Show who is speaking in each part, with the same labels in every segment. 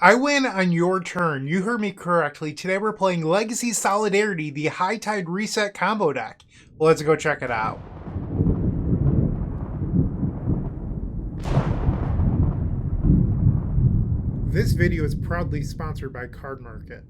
Speaker 1: I win on your turn. You heard me correctly. Today we're playing Legacy Solidarity, the High Tide Reset combo deck. Let's go check it out. This video is proudly sponsored by Card Market.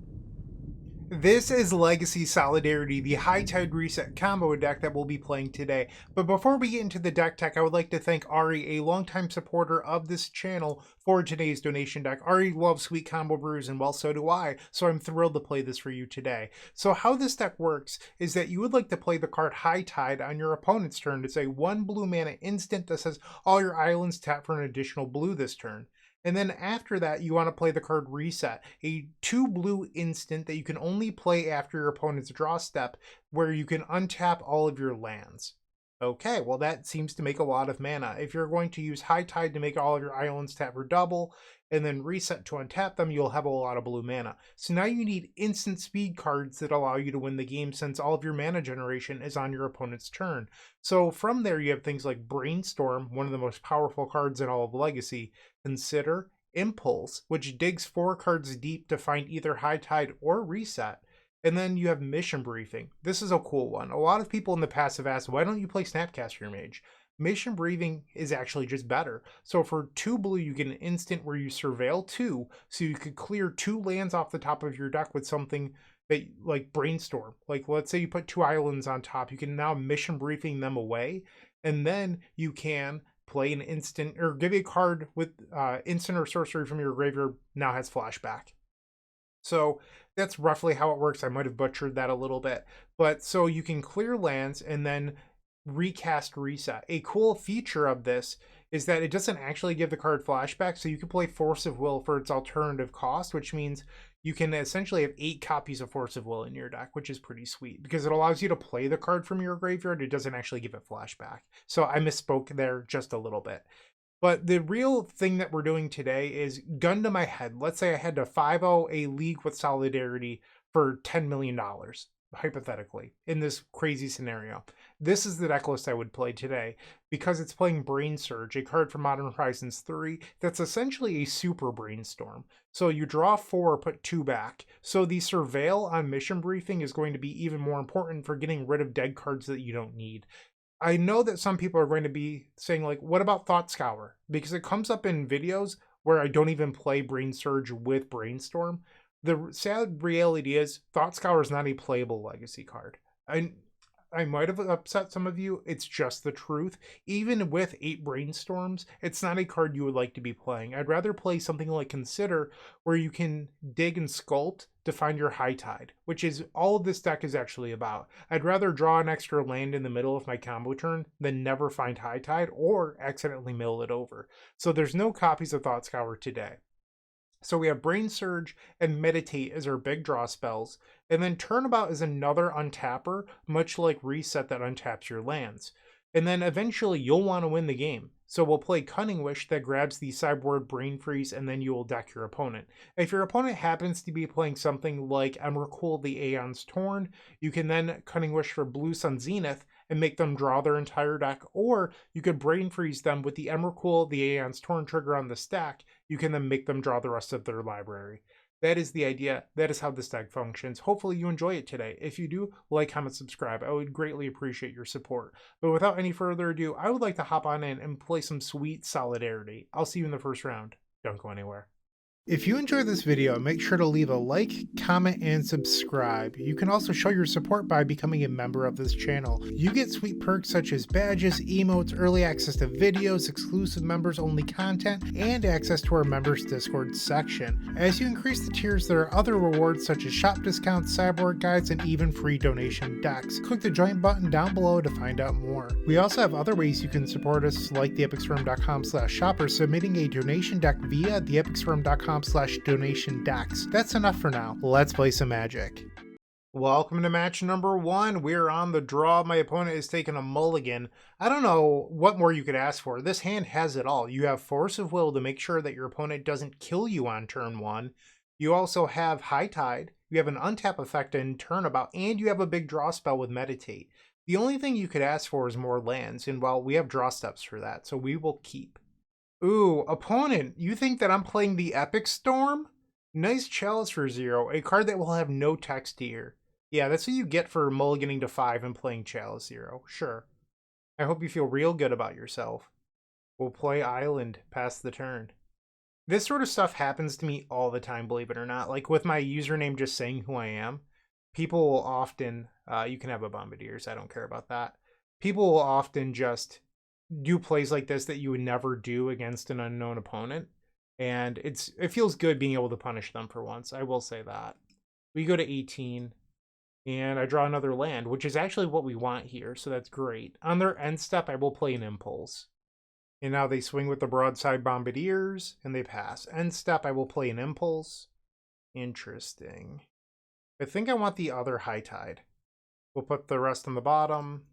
Speaker 1: This is Legacy Solidarity, the High Tide Reset combo deck that we'll be playing today. But before we get into the deck tech, I would like to thank Ari, a longtime supporter of this channel, for today's donation deck. Ari loves sweet combo brews, and well, so do I, so I'm thrilled to play this for you today. So how this deck works is that you would like to play the card High Tide on your opponent's turn. It's a 1 blue mana instant that says all your islands tap for an additional blue this turn. And then after that, you want to play the card Reset, a 2 blue instant that you can only play after your opponent's draw step, where you can untap all of your lands. Okay, well that seems to make a lot of mana. If you're going to use High Tide to make all of your islands tap for double, and then Reset to untap them, you'll have a lot of blue mana. So now you need instant speed cards that allow you to win the game, since all of your mana generation is on your opponent's turn. So from there, you have things like Brainstorm, one of the most powerful cards in all of Legacy, Consider, Impulse, which digs 4 cards deep to find either High Tide or Reset. And then you have Mission Briefing. This is a cool one. A lot of people in the past have asked, why don't you play Snapcaster Mage? Mission Briefing is actually just better. So for 2 blue, you get an instant where you surveil 2, so you could clear 2 lands off the top of your deck with something that, like Brainstorm. Like, let's say you put 2 islands on top, you can now Mission Briefing them away, and then you can play an instant, or give a card with instant or sorcery from your graveyard now has flashback. So that's roughly how it works. I might have butchered that a little bit. But so you can clear lands and then recast Reset. A cool feature of this is that it doesn't actually give the card flashback, so you can play Force of Will for its alternative cost, which means you can essentially have 8 copies of Force of Will in your deck, which is pretty sweet because it allows you to play the card from your graveyard. It doesn't actually give it flashback. So I misspoke there just a little bit. But the real thing that we're doing today is, gun to my head, let's say I had to 5-0 a league with Solidarity for $10 million, hypothetically, in this crazy scenario. This is the deck list I would play today, because it's playing Brainsurge, a card from Modern Horizons 3 that's essentially a super Brainstorm. So you draw 4, put 2 back. So the Surveil on Mission Briefing is going to be even more important for getting rid of dead cards that you don't need. I know that some people are going to be saying, like, what about Thought Scour? Because it comes up in videos where I don't even play Brainsurge with Brainstorm. The sad reality is Thought Scour is not a playable Legacy card. I might have upset some of you. It's just the truth. Even with 8 Brainstorms, it's not a card you would like to be playing. I'd rather play something like Consider, where you can dig and sculpt to find your High Tide, which is all this deck is actually about. I'd rather draw an extra land in the middle of my combo turn than never find High Tide or accidentally mill it over. So there's no copies of Thought Scour today. So we have Brainsurge and Meditate as our big draw spells, and then Turnabout is another untapper, much like Reset that untaps your lands. And then eventually you'll want to win the game. So we'll play Cunning Wish that grabs the sideboard Brain Freeze, and then you will deck your opponent. If your opponent happens to be playing something like Emrakul the Aeon's Torn, you can then Cunning Wish for Blue Sun Zenith and make them draw their entire deck, or you could Brain Freeze them with the Emrakul the Aeon's Torn trigger on the stack. You can then make them draw the rest of their library. That is the idea. That is how this deck functions. Hopefully you enjoy it today. If you do, like, comment, subscribe. I would greatly appreciate your support. But without any further ado, I would like to hop on in and play some sweet Solidarity. I'll see you in the first round. Don't go anywhere. If you enjoyed this video, make sure to leave a like, comment, and subscribe. You can also show your support by becoming a member of this channel. You get sweet perks such as badges, emotes, early access to videos, exclusive members-only content, and access to our members Discord section. As you increase the tiers, there are other rewards such as shop discounts, cyborg guides, and even free donation decks. Click the join button down below to find out more. We also have other ways you can support us, like theepicstorm.com/shop, or submitting a donation deck via theepicstorm.com/donation decks. That's enough for now. Let's play some Magic. Welcome to match number 1. We're on the draw. My opponent is taking a mulligan. I don't know what more you could ask for. This hand has it all. You have Force of Will to make sure that your opponent doesn't kill you on turn 1. You also have High Tide. You have an untap effect in Turnabout, and you have a big draw spell with Meditate. The only thing you could ask for is more lands, and well, we have draw steps for that, so we will keep. Ooh, opponent, you think that I'm playing the Epic Storm? Nice Chalice for 0, a card that will have no text here. Yeah, that's what you get for mulliganing to 5 and playing Chalice 0. Sure. I hope you feel real good about yourself. We'll play Island past the turn. This sort of stuff happens to me all the time, believe it or not. Like with my username just saying who I am, people will often, you can have a Bombardiers, I don't care about that. People will often just do plays like this that you would never do against an unknown opponent. And it feels good being able to punish them for once, I will say that. We go to 18, and I draw another land, which is actually what we want here, so that's great. On their end step, I will play an Impulse. And now they swing with the Broadside Bombardiers, and they pass. End step, I will play an Impulse. Interesting. I think I want the other High Tide. We'll put the rest on the bottom.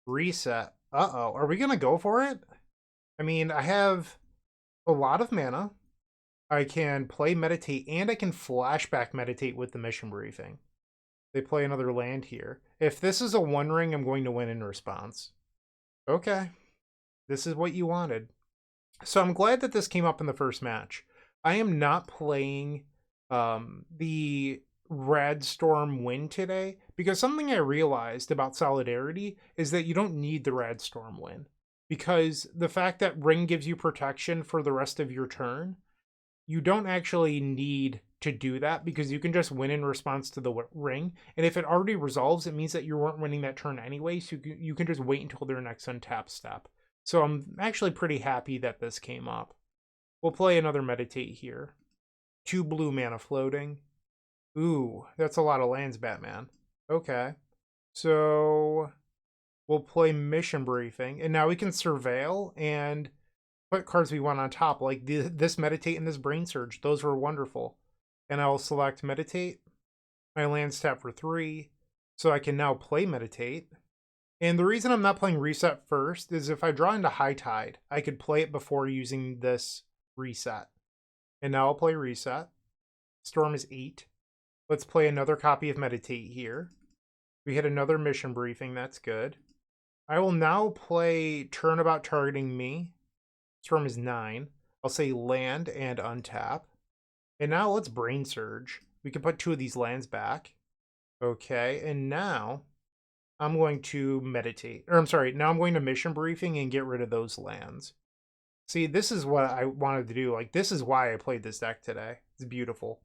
Speaker 1: Reset. Uh-oh, are we going to go for it? I mean, I have a lot of mana. I can play Meditate, and I can flashback Meditate with the Mission Briefing. They play another land here. If this is a One Ring, I'm going to win in response. Okay. This is what you wanted. So I'm glad that this came up in the first match. I am not playing the Red Storm win today because something I realized about Solidarity is that you don't need the Red Storm win. Because the fact that Ring gives you protection for the rest of your turn, you don't actually need to do that because you can just win in response to the Ring. And if it already resolves, it means that you weren't winning that turn anyway, so you can just wait until their next untap step. So I'm actually pretty happy that this came up. We'll play another Meditate here. 2 blue mana floating. Ooh, that's a lot of lands, Batman. Okay. So we'll play Mission Briefing. And now we can Surveil and put cards we want on top. Like this Meditate and this Brainsurge. Those were wonderful. And I'll select Meditate. My lands tap for 3. So I can now play Meditate. And the reason I'm not playing Reset first is if I draw into High Tide, I could play it before using this Reset. And now I'll play Reset. Storm is 8. Let's play another copy of Meditate here. We hit another Mission Briefing. That's good. I will now play Turnabout targeting me. Storm is 9. I'll say land and untap. And now let's Brainsurge. We can put 2 of these lands back. Okay, and now I'm going to Meditate. Or I'm sorry, now I'm going to Mission Briefing and get rid of those lands. See, this is what I wanted to do. Like, this is why I played this deck today. It's beautiful.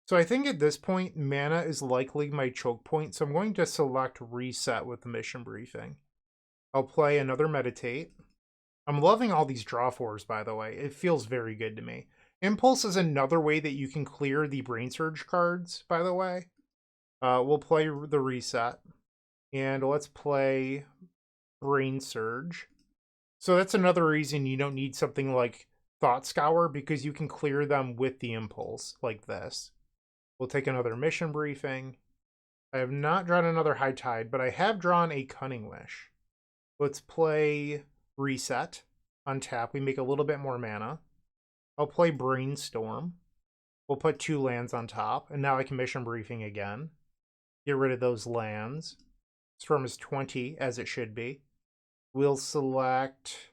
Speaker 1: So I think at this point, mana is likely my choke point, so I'm going to select Reset with the Mission Briefing. I'll play another Meditate. I'm loving all these draw fours, by the way. It feels very good to me. Impulse is another way that you can clear the Brainsurge cards, by the way. We'll play the Reset. And let's play Brainsurge. So that's another reason you don't need something like Thought Scour, because you can clear them with the Impulse, like this. We'll take another Mission Briefing. I have not drawn another High Tide, but I have drawn a Cunning Wish. Let's play Reset. Untap. We make a little bit more mana. I'll play Brainstorm. We'll put 2 lands on top, and now I can Mission Briefing again. Get rid of those lands. Storm is 20, as it should be. We'll select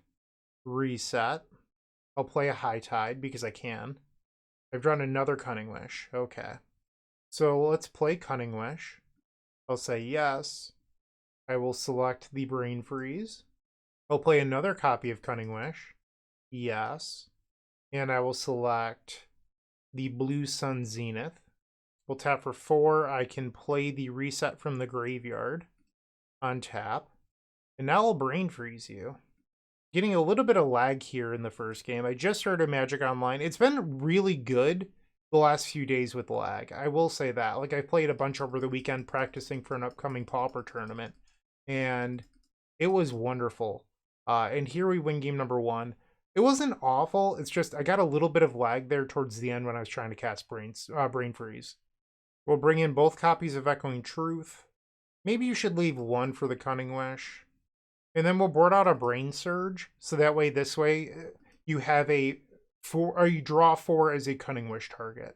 Speaker 1: Reset. I'll play a High Tide because I can. I've drawn another Cunning Wish. Okay. So let's play Cunning Wish. I'll say yes. I will select the Brain Freeze. I'll play another copy of Cunning Wish. Yes. And I will select the Blue Sun Zenith. We'll tap for 4. I can play the Reset from the graveyard. Untap. And now I'll Brain Freeze you. Getting a little bit of lag here in the first game. I just started Magic Online. It's been really good the last few days with lag. I will say that. Like, I played a bunch over the weekend practicing for an upcoming Pauper tournament. And it was wonderful. And here we win game number 1. It wasn't awful. It's just I got a little bit of lag there towards the end when I was trying to cast Brain Freeze. We'll bring in both copies of Echoing Truth. Maybe you should leave 1 for the Cunning Wish. And then we'll board out a Brainsurge. So that way, this way, you have a 4, or you draw 4 as a Cunning Wish target.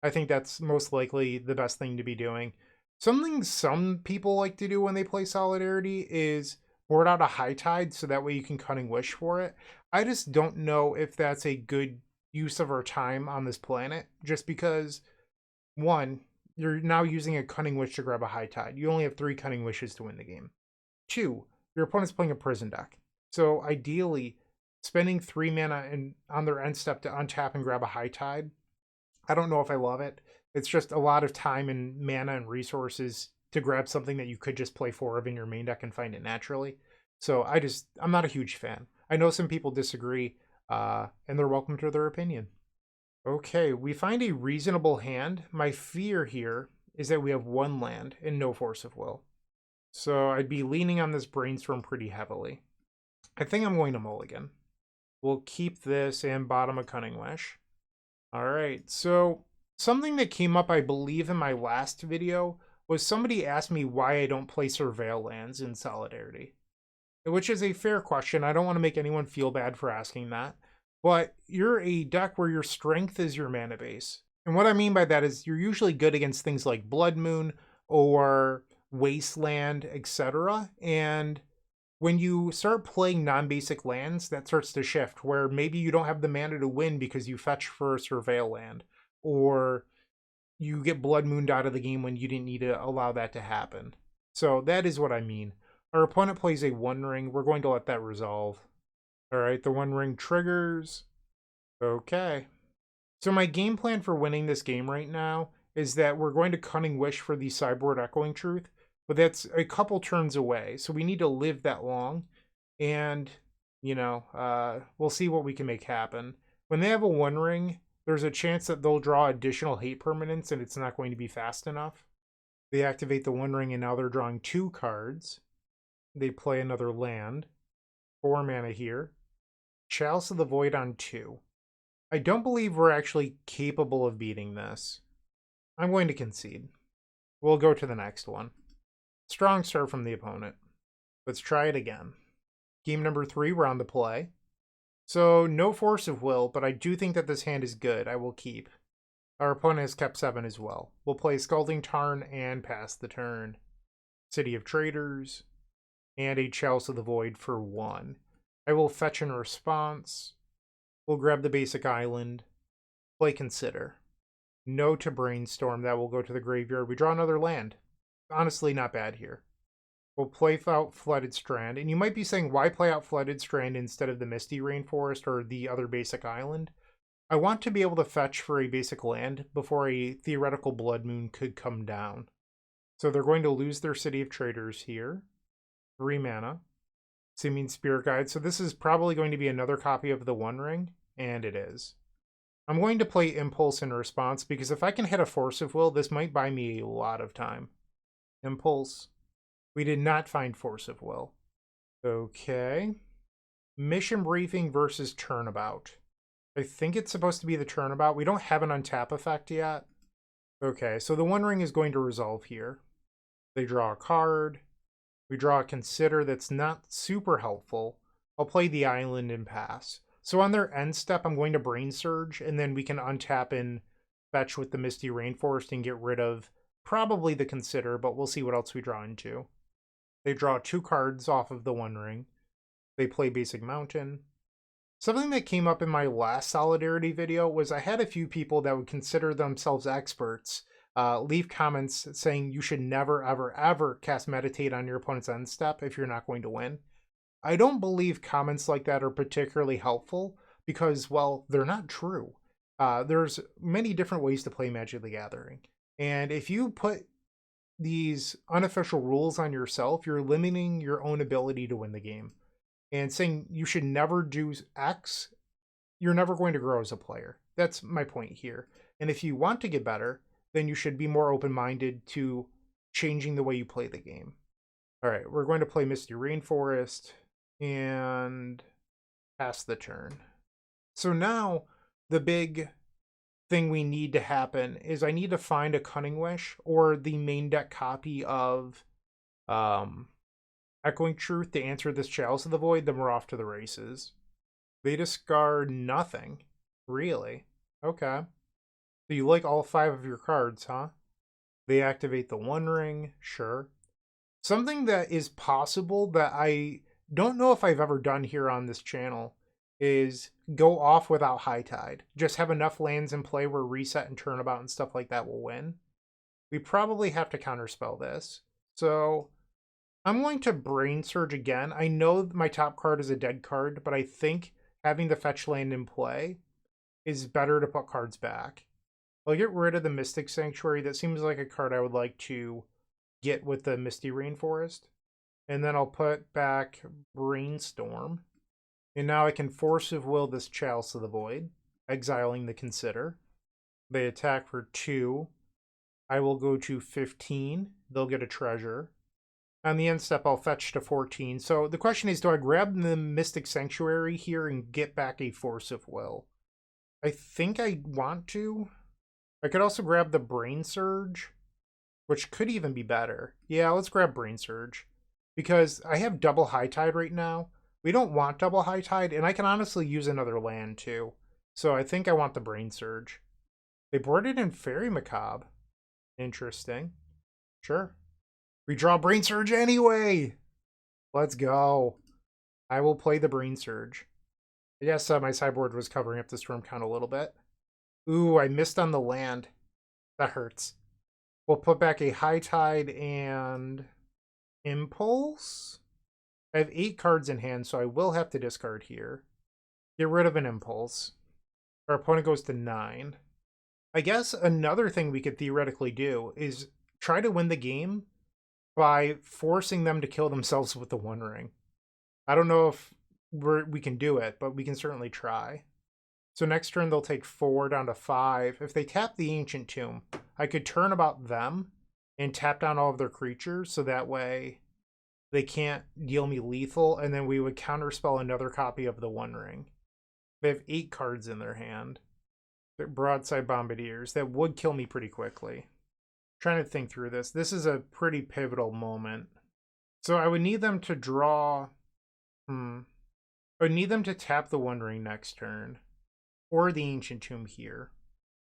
Speaker 1: I think that's most likely the best thing to be doing. Something some people like to do when they play Solidarity is board out a High Tide so that way you can Cunning Wish for it. I just don't know if that's a good use of our time on this planet, just because, one, you're now using a Cunning Wish to grab a High Tide. You only have 3 Cunning Wishes to win the game. 2, your opponent's playing a prison deck. So ideally, spending 3 mana on their end step to untap and grab a High Tide, I don't know if I love it. It's just a lot of time and mana and resources to grab something that you could just play 4 of in your main deck and find it naturally. So I'm not a huge fan. I know some people disagree, and they're welcome to their opinion. Okay, we find a reasonable hand. My fear here is that we have 1 land and no Force of Will. So I'd be leaning on this Brainstorm pretty heavily. I think I'm going to mulligan. We'll keep this and bottom a Cunning Wish. Alright, so something that came up, I believe, in my last video was somebody asked me why I don't play Surveil lands in Solidarity. Which is a fair question. I don't want to make anyone feel bad for asking that. But you're a deck where your strength is your mana base. And what I mean by that is you're usually good against things like Blood Moon or Wasteland, etc. And when you start playing non-basic lands, that starts to shift, where maybe you don't have the mana to win because you fetch for a Surveil land, or you get Blood Mooned out of the game when you didn't need to allow that to happen. So that is what I mean. Our opponent plays a One Ring. We're going to let that resolve. Alright, the One Ring triggers. Okay. So my game plan for winning this game right now is that we're going to Cunning Wish for the Sideboard Echoing Truth, but that's a couple turns away, so we need to live that long, and, you know, we'll see what we can make happen. When they have a One Ring, there's a chance that they'll draw additional hate permanents, and it's not going to be fast enough. They activate the One Ring, and now they're drawing 2 cards. They play another land. 4 mana here. Chalice of the Void on 2. I don't believe we're actually capable of beating this. I'm going to concede. We'll go to the next one. Strong start from the opponent. Let's try it again. Game number 3, we're on the play. So, no Force of Will, but I do think that this hand is good. I will keep. Our opponent has kept 7 as well. We'll play Scalding Tarn and pass the turn. City of Traders. And a Chalice of the Void for 1. I will fetch in response. We'll grab the basic island. Play Consider. No to Brainstorm. That will go to the graveyard. We draw another land. Honestly, not bad here. We'll play out Flooded Strand. And you might be saying, why play out Flooded Strand instead of the Misty Rainforest or the other basic island? I want to be able to fetch for a basic land before a theoretical Blood Moon could come down. So they're going to lose their City of Traders here. 3 mana. Seeming Spirit Guide. So this is probably going to be another copy of the One Ring, and it is. I'm going to play Impulse in response, because if I can hit a Force of Will, this might buy me a lot of time. Impulse. We did not find Force of Will. Okay. Mission Briefing versus Turnabout. I think it's supposed to be the Turnabout. We don't have an untap effect yet. Okay, so the One Ring is going to resolve here. They draw a card. We draw a Consider that's not super helpful. I'll play the island and pass. So on their end step, I'm going to Brainsurge, and then we can untap and fetch with the Misty Rainforest and get rid of probably the Consider, but we'll see what else we draw into. They draw 2 cards off of the One Ring. They play Basic Mountain. Something that came up in my last Solidarity video was I had a few people that would consider themselves experts leave comments saying you should never, ever, ever cast Meditate on your opponent's end step if you're not going to win. I don't believe comments like that are particularly helpful because, well, they're not true. There's many different ways to play Magic the Gathering. And if you put these unofficial rules on yourself, you're limiting your own ability to win the game. And saying you should never do X, you're never going to grow as a player. That's my point here. And if you want to get better, then you should be more open-minded to changing the way you play the game. All right, we're going to play Misty Rainforest and pass the turn. So now the big thing we need to happen is I need to find a Cunning Wish or the main deck copy of Echoing Truth to answer this Chalice of the Void, then we're off to the races. They discard nothing. Really? Okay. So you like all 5 of your cards, huh? They activate the One Ring. Sure. Something that is possible that I don't know if I've ever done here on this channel is go off without High Tide. Just have enough lands in play where reset and turnabout and stuff like that will win. We probably have to counterspell this. So I'm going to Brainsurge again. I know my top card is a dead card, but I think having the fetch land in play is better to put cards back. I'll get rid of the Mystic Sanctuary. That seems like a card I would like to get with the Misty Rainforest. And then I'll put back Brainstorm. And now I can Force of Will this Chalice of the Void, exiling the Consider. They attack for 2. I will go to 15. They'll get a treasure. On the end step, I'll fetch to 14. So the question is, do I grab the Mystic Sanctuary here and get back a Force of Will? I think I want to. I could also grab the Brainsurge, which could even be better. Yeah, let's grab Brainsurge. Because I have double High Tide right now. We don't want double High Tide, and I can honestly use another land too. So I think I want the Brainsurge. They boarded in Fairy Macabre. Interesting. Sure. We draw Brainsurge anyway! Let's go. I will play the Brainsurge. I guess my sideboard was covering up the storm count a little bit. Ooh, I missed on the land. That hurts. We'll put back a High Tide and Impulse. I have 8 cards in hand, so I will have to discard here. Get rid of an Impulse. Our opponent goes to 9. I guess another thing we could theoretically do is try to win the game by forcing them to kill themselves with the One Ring. I don't know if we can do it, but we can certainly try. So next turn they'll take 4 down to 5. If they tap the Ancient Tomb, I could turn about them and tap down all of their creatures, so that way they can't deal me lethal, and then we would counterspell another copy of the One Ring. They have 8 cards in their hand. They're Broadside Bombardiers. That would kill me pretty quickly. Trying to think through this. This is a pretty pivotal moment. So I would need them to draw... I would need them to tap the One Ring next turn. Or the Ancient Tomb here.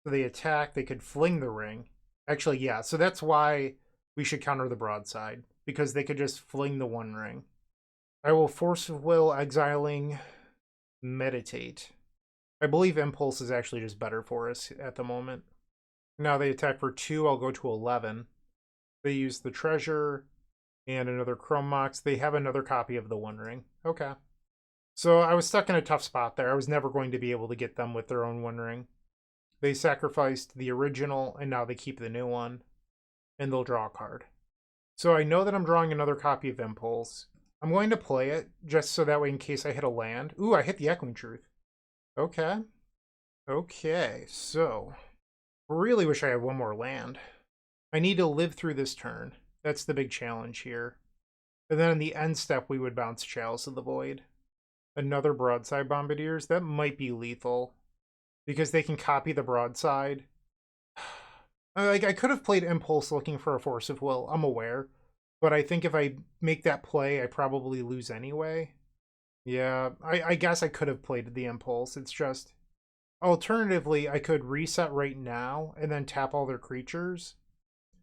Speaker 1: So they attack, they could fling the ring. Actually, yeah, so that's why we should counter the Broadside. Because they could just fling the One Ring. I will Force of Will, exiling Meditate. I believe Impulse is actually just better for us at the moment. Now they attack for 2, I'll go to 11. They use the Treasure and another Chrome Mox. They have another copy of the One Ring. Okay. So I was stuck in a tough spot there. I was never going to be able to get them with their own One Ring. They sacrificed the original, and now they keep the new one. And they'll draw a card. So I know that I'm drawing another copy of Impulse. I'm going to play it, just so that way in case I hit a land. Ooh, I hit the Echoing Truth. Okay. Okay, so... really wish I had one more land. I need to live through this turn. That's the big challenge here. And then in the end step, we would bounce Chalice of the Void. Another Broadside Bombardiers. That might be lethal. Because they can copy the Broadside. Like, I could have played Impulse looking for a Force of Will. I'm aware. But I think if I make that play, I probably lose anyway. Yeah, I guess I could have played the Impulse. It's just... alternatively, I could reset right now and then tap all their creatures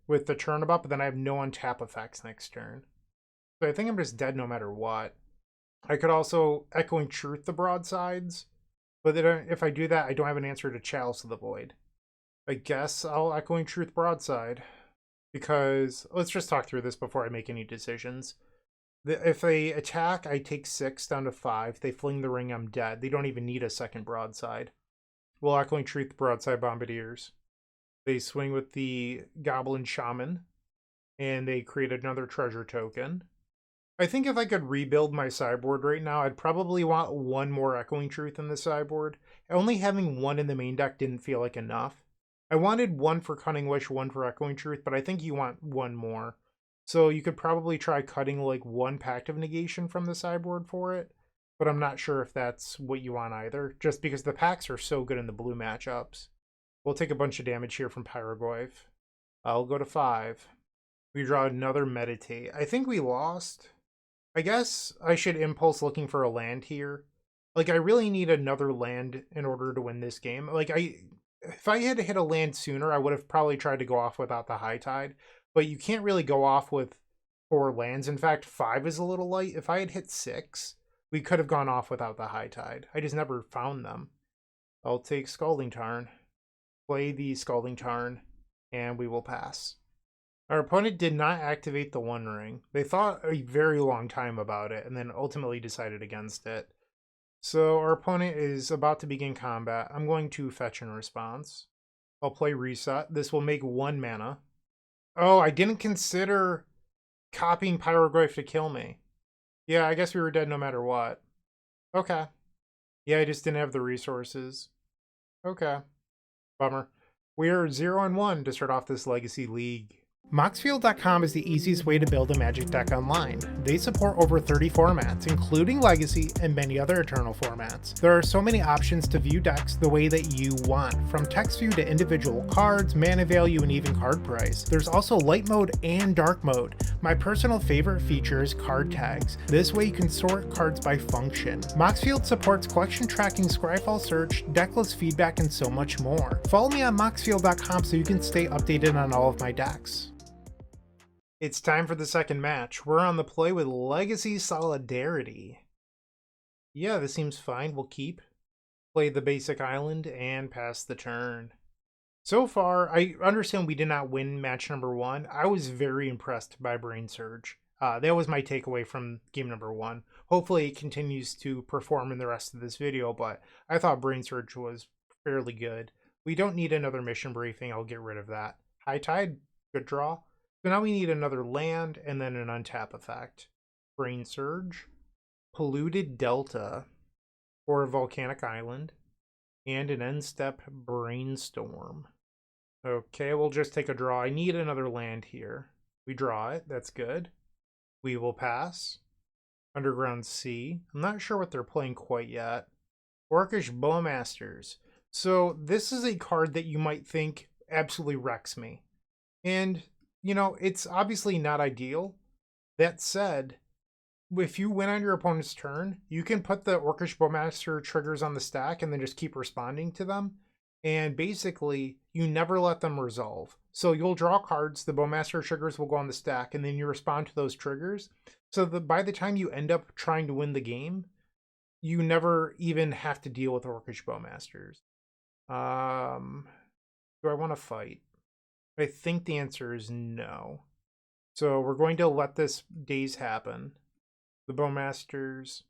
Speaker 1: with the turnabout, but then I have no untap effects next turn. So I think I'm just dead no matter what. I could also Echoing Truth the Broadsides, but then if I do that, I don't have an answer to Chalice of the Void. I guess I'll Echoing Truth Broadside, because let's just talk through this before I make any decisions. If they attack, I take 6 down to 5. They fling the ring, I'm dead. They don't even need a second Broadside. We'll Echoing Truth Broadside Bombardiers. They swing with the Goblin Shaman, and they create another treasure token. I think if I could rebuild my sideboard right now, I'd probably want one more Echoing Truth in the sideboard. Only having one in the main deck didn't feel like enough. I wanted one for Cunning Wish, one for Echoing Truth, but I think you want one more. So you could probably try cutting like one Pact of Negation from the sideboard for it. But I'm not sure if that's what you want either, just because the packs are so good in the blue matchups. We'll take a bunch of damage here from Pyroglyph. I'll go to 5. We draw another Meditate. I think we lost. I guess I should Impulse looking for a land here. Like, I really need another land in order to win this game. Like, if I had hit a land sooner, I would have probably tried to go off without the High Tide. But you can't really go off with 4 lands. In fact, 5 is a little light. If I had hit 6... We could have gone off without the High Tide. I just never found them. I'll take Scalding Tarn, play the Scalding Tarn, and we will pass. Our opponent did not activate the One Ring. They thought a very long time about it and then ultimately decided against it. So our opponent is about to begin combat. I'm going to fetch in response. I'll play Reset. This will make 1 mana. Oh, I didn't consider copying Pyroglyph to kill me. Yeah, I guess we were dead no matter what. Okay. Yeah, I just didn't have the resources. Okay. Bummer. We're 0-1 to start off this Legacy League. Moxfield.com is the easiest way to build a Magic deck online. They support over 30 formats, including Legacy and many other Eternal formats. There are so many options to view decks the way that you want, from text view to individual cards, mana value, and even card price. There's also light mode and dark mode. My personal favorite feature is card tags. This way you can sort cards by function. Moxfield supports collection tracking, Scryfall search, decklist feedback, and so much more. Follow me on Moxfield.com so you can stay updated on all of my decks. It's time for the second match. We're on the play with Legacy Solidarity. Yeah, this seems fine. We'll keep. Play the basic island and pass the turn. So far, I understand we did not win match number 1. I was very impressed by Brainsurge. That was my takeaway from game number 1. Hopefully it continues to perform in the rest of this video, but I thought Brainsurge was fairly good. We don't need another mission briefing. I'll get rid of that. High Tide, good draw. So now we need another land and then an untap effect. Brainsurge, Polluted Delta, or a Volcanic Island, and an end step Brainstorm. Okay, we'll just take a draw. I need another land here. We draw it, that's good. We will pass. Underground Sea. I'm not sure what they're playing quite yet. Orcish Bowmasters. So this is a card that you might think absolutely wrecks me. And you know, it's obviously not ideal. That said, if you win on your opponent's turn, you can put the Orcish Bowmaster triggers on the stack and then just keep responding to them. And basically, you never let them resolve. So you'll draw cards, the Bowmaster triggers will go on the stack, and then you respond to those triggers. So that by the time you end up trying to win the game, you never even have to deal with Orcish Bowmasters. Do I want to fight? I think the answer is no. So we're going to let this daze happen. The Bowmasters,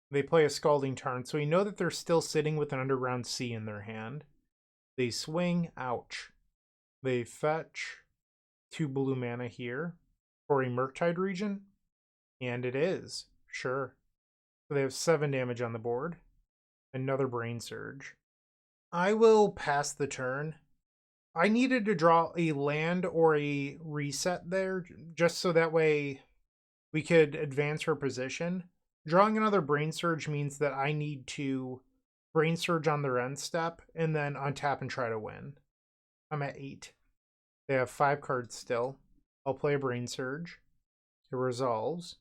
Speaker 1: they play a Scalding Tarn, so we know that they're still sitting with an Underground Sea in their hand. They swing, ouch. They fetch 2 blue mana here for a Murktide region, and it is, sure. So they have 7 damage on the board. Another Brainsurge. I will pass the turn. I needed to draw a land or a reset there, just so that way we could advance her position. Drawing another Brainsurge means that I need to Brainsurge on their end step and then untap and try to win. I'm at 8. They have 5 cards still. I'll play a Brainsurge. It resolves.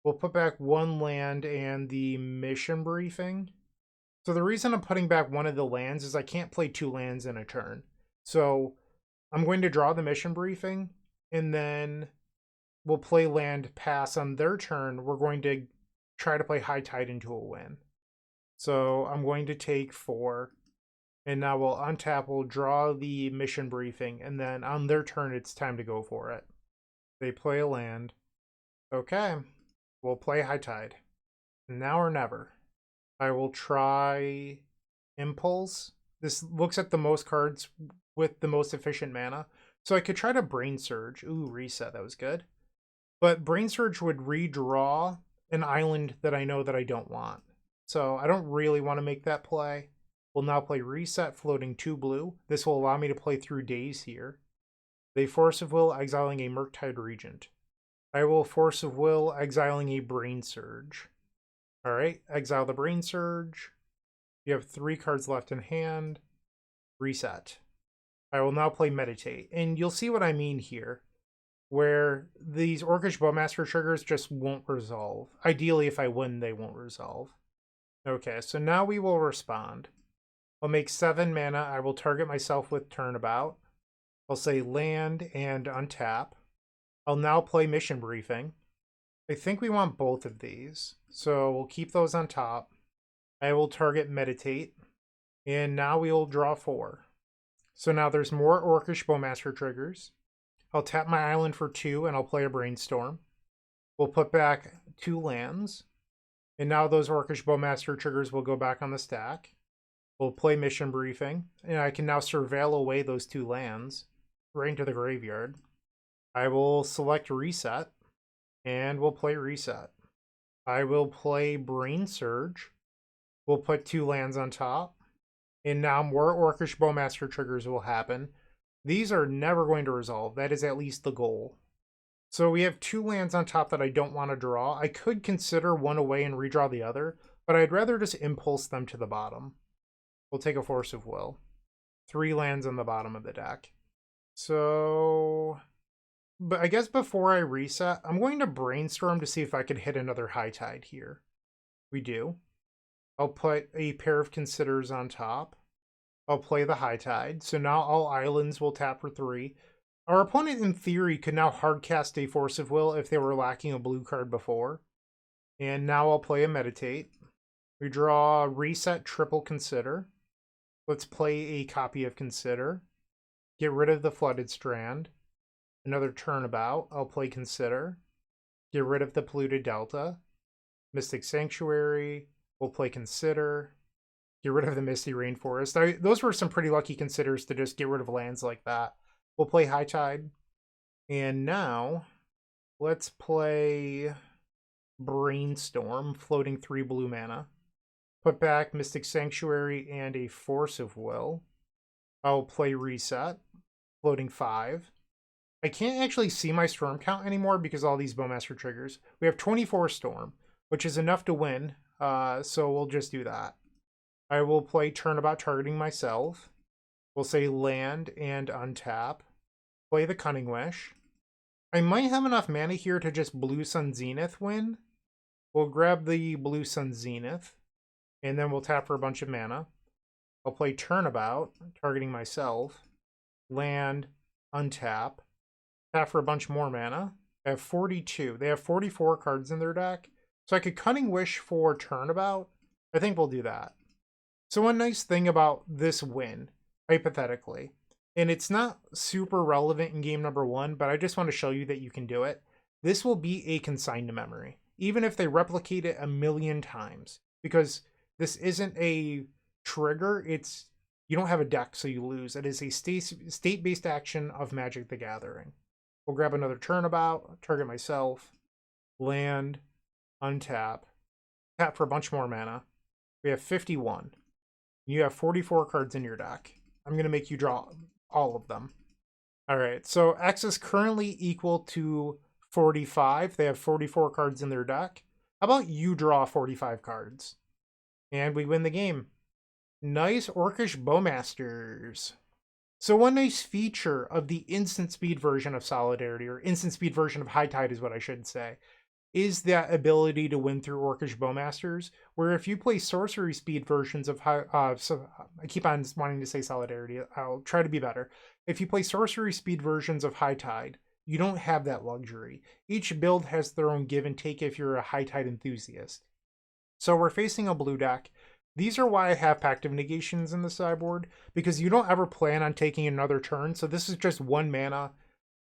Speaker 1: We'll put back 1 land and the mission briefing. So the reason I'm putting back 1 of the lands is I can't play 2 lands in a turn. So I'm going to draw the mission briefing, and then we'll play land pass on their turn. We're going to try to play High Tide into a win. So I'm going to take 4, and now we'll untap, we'll draw the mission briefing, and then on their turn, it's time to go for it. They play a land. Okay, we'll play High Tide. Now or never. I will try Impulse. This looks at the most cards with the most efficient mana. So I could try to Brainsurge. Ooh, reset, that was good. But Brainsurge would redraw an island that I know that I don't want. So I don't really want to make that play. We'll now play Reset, floating 2 blue. This will allow me to play through days here. They Force of Will, exiling a Murktide Regent. I will Force of Will, exiling a Brainsurge. Alright, exile the Brainsurge. You have 3 cards left in hand. Reset. I will now play Meditate. And you'll see what I mean here, where these Orcish Bowmaster triggers just won't resolve. Ideally, if I win, they won't resolve. Okay, so now we will respond. I'll make 7 mana. I will target myself with Turnabout. I'll say land and untap. I'll now play Mission Briefing. I think we want both of these. So we'll keep those on top. I will target Meditate. And now we will draw 4. So now there's more Orcish Bowmaster triggers. I'll tap my island for 2 and I'll play a Brainstorm. We'll put back 2 lands. And now those Orcish Bowmaster triggers will go back on the stack. We'll play Mission Briefing. And I can now surveil away those 2 lands right into the graveyard. I will select Reset. And we'll play Reset. I will play Brainsurge. We'll put 2 lands on top. And now more Orcish Bowmaster triggers will happen. These are never going to resolve. That is at least the goal. So we have 2 lands on top that I don't want to draw. I could consider one away and redraw the other, but I'd rather just impulse them to the bottom. We'll take a Force of Will. 3 lands on the bottom of the deck. So... But I guess before I reset, I'm going to Brainstorm to see if I could hit another High Tide here. We do. I'll put a pair of Considers on top. I'll play the High Tide. So now all islands will tap for 3. Our opponent, in theory, could now hardcast a Force of Will if they were lacking a blue card before. And now I'll play a Meditate. We draw Reset, Triple Consider. Let's play a copy of Consider. Get rid of the Flooded Strand. Another Turnabout. I'll play Consider. Get rid of the Polluted Delta. Mystic Sanctuary. We'll play Consider. Get rid of the Misty Rainforest. Those were some pretty lucky Considers to just get rid of lands like that. We'll play High Tide. And now, let's play Brainstorm, floating 3 blue mana. Put back Mystic Sanctuary and a Force of Will. I'll play Reset, floating 5. I can't actually see my Storm count anymore because all these Bowmaster triggers. We have 24 Storm, which is enough to win, so we'll just do that. I will play Turnabout targeting myself. We'll say land and untap. Play the Cunning Wish. I might have enough mana here to just Blue Sun Zenith win. We'll grab the Blue Sun Zenith, and then we'll tap for a bunch of mana. I'll play Turnabout, targeting myself. Land, untap. Tap for a bunch more mana. I have 42. They have 44 cards in their deck. So I could Cunning Wish for Turnabout. I think we'll do that. So one nice thing about this win, hypothetically, and it's not super relevant in game number 1, but I just want to show you that you can do it. This will be a consigned to memory, even if they replicate it a million times, because this isn't a trigger. It's, you don't have a deck, so you lose. It is a state-based action of Magic the Gathering. We'll grab another Turnabout, target myself, land, untap, tap for a bunch more mana. We have 51. You have 44 cards in your deck. I'm going to make you draw all of them. All right, so X is currently equal to 45. They have 44 cards in their deck. How about you draw 45 cards? And we win the game. Nice Orcish Bowmasters. So one nice feature of the instant speed version of Solidarity, or instant speed version of High Tide is what I should say, is that ability to win through Orcish Bowmasters, where if you play sorcery speed versions of so I keep on wanting to say Solidarity, I'll try to be better. If you play sorcery speed versions of High Tide, you don't have that luxury. Each build has their own give and take if you're a High Tide enthusiast. So we're facing a blue deck. These are why I have Pact of Negations in the sideboard, because you don't ever plan on taking another turn. So this is just 1 mana,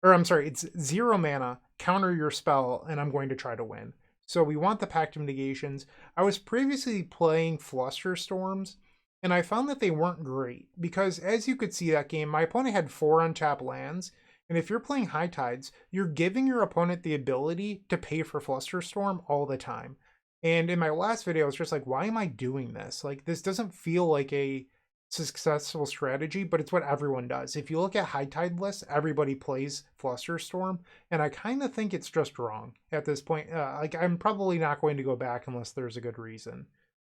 Speaker 1: or I'm sorry, it's 0 mana, counter your spell, and I'm going to try to win. So we want the Pact of Negations. I was previously playing Flusterstorms, and I found that they weren't great, because as you could see that game, my opponent had 4 untapped lands, and if you're playing High Tides, you're giving your opponent the ability to pay for Flusterstorm all the time. And in my last video, I was just like, why am I doing this? Like, this doesn't feel like a successful strategy, but it's what everyone does. If you look at High Tide lists, everybody plays Flusterstorm, and I kind of think it's just wrong at this point. Like, I'm probably not going to go back unless there's a good reason.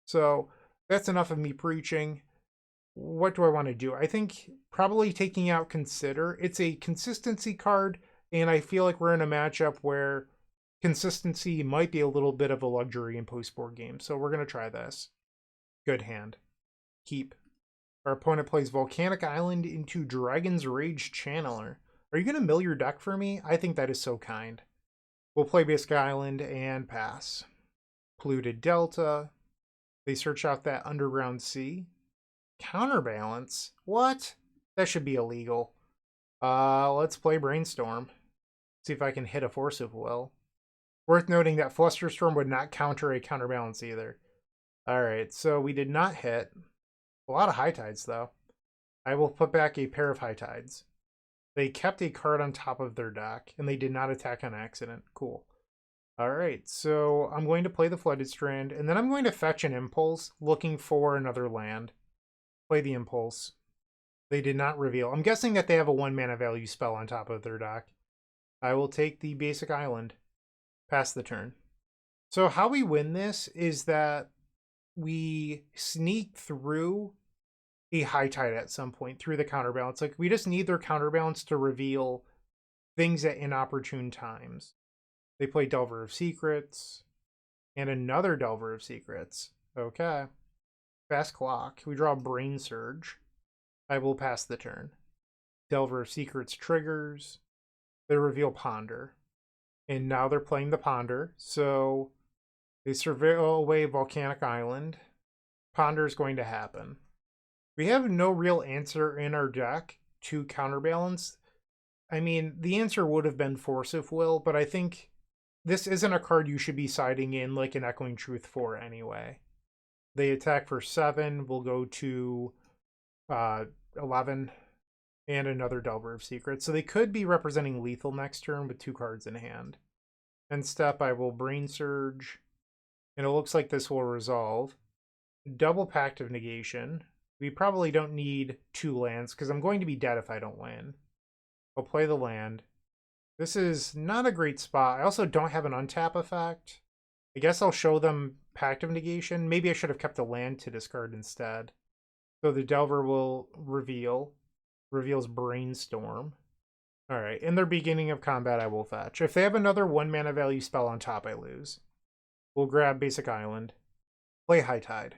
Speaker 1: So that's enough of me preaching. What do I want to do? I think probably taking out Consider. It's a consistency card, and I feel like we're in a matchup where consistency might be a little bit of a luxury in post-board games, so we're going to try this. Good hand. Keep. Our opponent plays Volcanic Island into Dragon's Rage Channeler. Are you going to mill your deck for me? I think that is so kind. We'll play Basic Island and pass. Polluted Delta. They search out that Underground Sea. Counterbalance? What? That should be illegal. Let's play Brainstorm. See if I can hit a Force of Will. Worth noting that Flusterstorm would not counter a Counterbalance either. Alright, so we did not hit. A lot of High Tides, though. I will put back a pair of High Tides. They kept a card on top of their deck, and they did not attack on accident. Cool. Alright, so I'm going to play the Flooded Strand, and then I'm going to fetch an Impulse, looking for another land. Play the Impulse. They did not reveal. I'm guessing that they have a 1-mana value spell on top of their deck. I will take the Basic Island. Pass the turn. So how we win this is that we sneak through a High Tide at some point through the Counterbalance. Like, we just need their Counterbalance to reveal things at inopportune times. They play Delver of Secrets and another Delver of Secrets. Okay. Fast clock. We draw Brainsurge. I will pass the turn. Delver of Secrets triggers. They reveal Ponder. And now they're playing the Ponder. So they surveil away Volcanic Island. Ponder is going to happen. We have no real answer in our deck to counterbalance. I mean, the answer would have been Force of Will, but I think this isn't a card you should be siding in like an Echoing Truth for anyway. They attack for 7. We'll go to 11 and another Delver of Secrets. So they could be representing lethal next turn with 2 cards in hand. End step, I will Brainsurge. And it looks like this will resolve. Double Pact of Negation. We probably don't need 2 lands because I'm going to be dead if I don't win. I'll play the land. This is not a great spot. I also don't have an untap effect. I guess I'll show them Pact of Negation. Maybe I should have kept a land to discard instead. So the Delver will reveal. Reveals Brainstorm. Alright, in their beginning of combat, I will fetch. If they have another 1-mana value spell on top, I lose. We'll grab Basic Island. Play High Tide.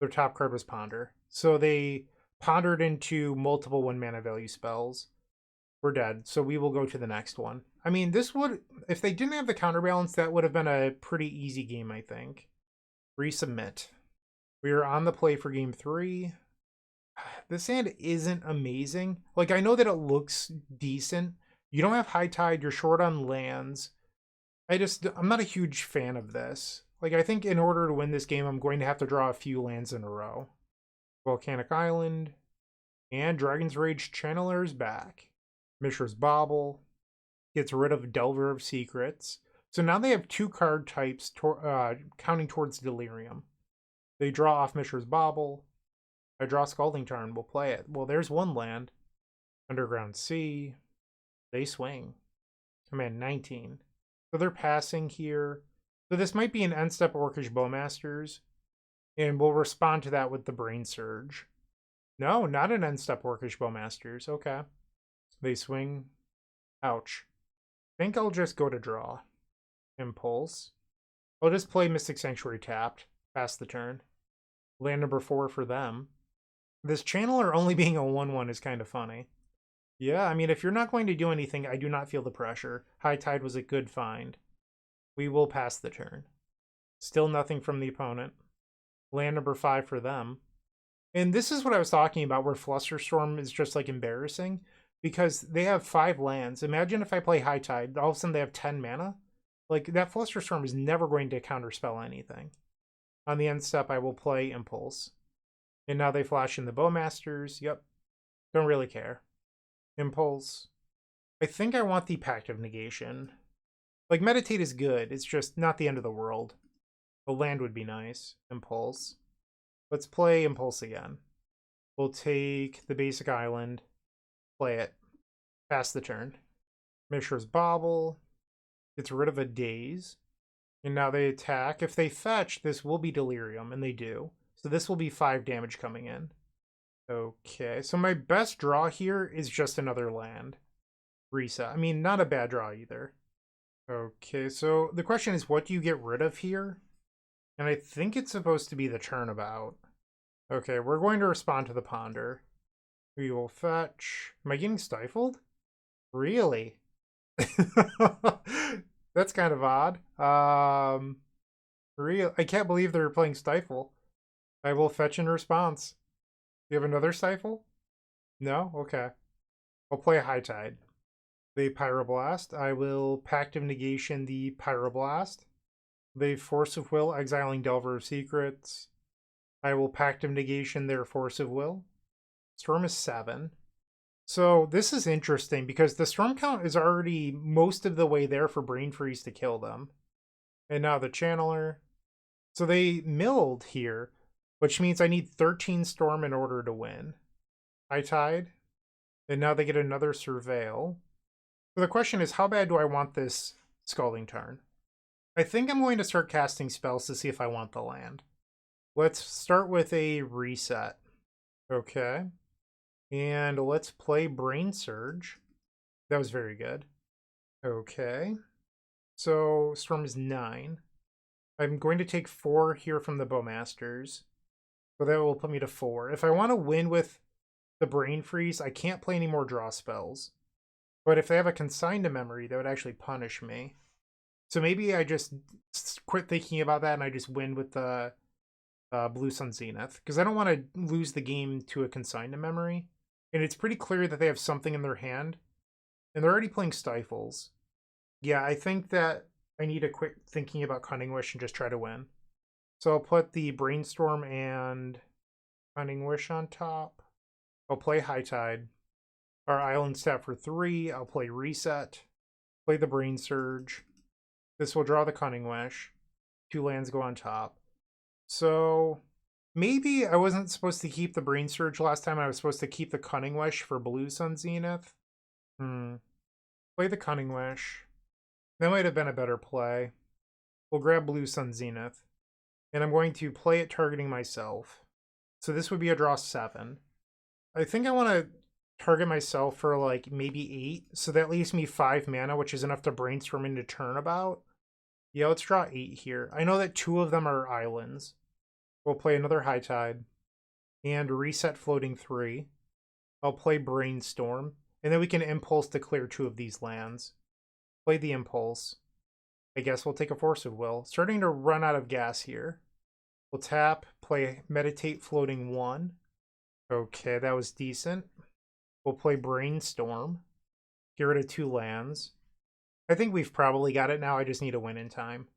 Speaker 1: Their top card was Ponder. So they pondered into multiple 1-mana value spells. We're dead, so we will go to the next one. I mean, this would, if they didn't have the counterbalance, that would have been a pretty easy game, I think. Resubmit. We are on the play for game 3. This hand isn't amazing. Like, I know that it looks decent. You don't have High Tide, you're short on lands. I'm not a huge fan of this. Like, I think in order to win this game, I'm going to have to draw a few lands in a row. Volcanic Island. And Dragon's Rage Channeler is back. Mishra's Bauble. Gets rid of Delver of Secrets. So now they have 2 card types counting towards Delirium. They draw off Mishra's Bauble. I draw Scalding Tarn. We'll play it. Well, there's 1 land. Underground Sea. They swing. Command 19. So they're passing here. So this might be an end step Orcish Bowmasters. And we'll respond to that with the Brainsurge. No, not an end step Orcish Bowmasters. Okay. They swing. Ouch. I think I'll just go to draw. Impulse. I'll just play Mystic Sanctuary tapped. Pass the turn. Land number 4 for them. This Channeler only being a 1/1 is kind of funny. Yeah, I mean, if you're not going to do anything, I do not feel the pressure. High Tide was a good find. We will pass the turn. Still nothing from the opponent. Land number 5 for them. And this is what I was talking about, where Flusterstorm is just, like, embarrassing. Because they have 5 lands. Imagine if I play High Tide, all of a sudden they have 10 mana. Like, that Flusterstorm is never going to counterspell anything. On the end step, I will play Impulse. And now they flash in the Bowmasters. Yep. Don't really care. Impulse. I think I want the Pact of Negation. Like, Meditate is good. It's just not the end of the world. A land would be nice. Impulse. Let's play Impulse again. We'll take the Basic Island. Play it. Pass the turn. Mishra's Bauble. Gets rid of a Daze. And now they attack. If they fetch, this will be Delirium, and they do. So this will be 5 damage coming in. Okay, so my best draw here is just another land. Reset. I mean, not a bad draw either. Okay, so the question is, what do you get rid of here? And I think it's supposed to be the Turnabout. Okay, we're going to respond to the Ponder. We will fetch. Am I getting stifled? Really? That's kind of odd. Real. I can't believe they're playing Stifle. I will fetch in response. Do you have another Stifle? No? Okay. I'll play High Tide. The Pyroblast. I will Pact of Negation the Pyroblast. The Force of Will, exiling Delver of Secrets. I will Pact of Negation their Force of Will. Storm is 7. So this is interesting because the Storm count is already most of the way there for Brain Freeze to kill them. And now the Channeler. So they milled here, which means I need 13 Storm in order to win. High Tide. And now they get another Surveil. So the question is, how bad do I want this Scalding Tarn? I think I'm going to start casting spells to see if I want the land. Let's start with a reset. Okay. And let's play Brainsurge. That was very good. Okay. So Storm is 9. I'm going to take 4 here from the Bowmasters. So that will put me to 4. If I want to win with the Brain Freeze, I can't play any more draw spells. But if they have a Consign to Memory, that would actually punish me. So maybe I just quit thinking about that and I just win with the Blue Sun Zenith. Because I don't want to lose the game to a Consign to Memory. And it's pretty clear that they have something in their hand. And they're already playing Stifles. Yeah, I think that I need to quit thinking about Cunning Wish and just try to win. So I'll put the Brainstorm and Cunning Wish on top. I'll play High Tide. Our Island Step for 3. I'll play Reset. Play the Brainsurge. This will draw the Cunning Wish. 2 lands go on top. So maybe I wasn't supposed to keep the Brainsurge last time. I was supposed to keep the Cunning Wish for Blue Sun Zenith. Play the Cunning Wish. That might have been a better play. We'll grab Blue Sun Zenith. And I'm going to play it targeting myself. So this would be a draw 7. I think I want to target myself for like maybe 8. So that leaves me 5 mana, which is enough to Brainstorm into Turnabout. Yeah, let's draw 8 here. I know that 2 of them are islands. We'll play another High Tide. And reset floating 3. I'll play Brainstorm. And then we can Impulse to clear 2 of these lands. Play the Impulse. I guess we'll take a Force of Will. Starting to run out of gas here. We'll tap, play Meditate floating 1. Okay, that was decent. We'll play Brainstorm. Get rid of 2 lands. I think we've probably got it now. I just need a win in time.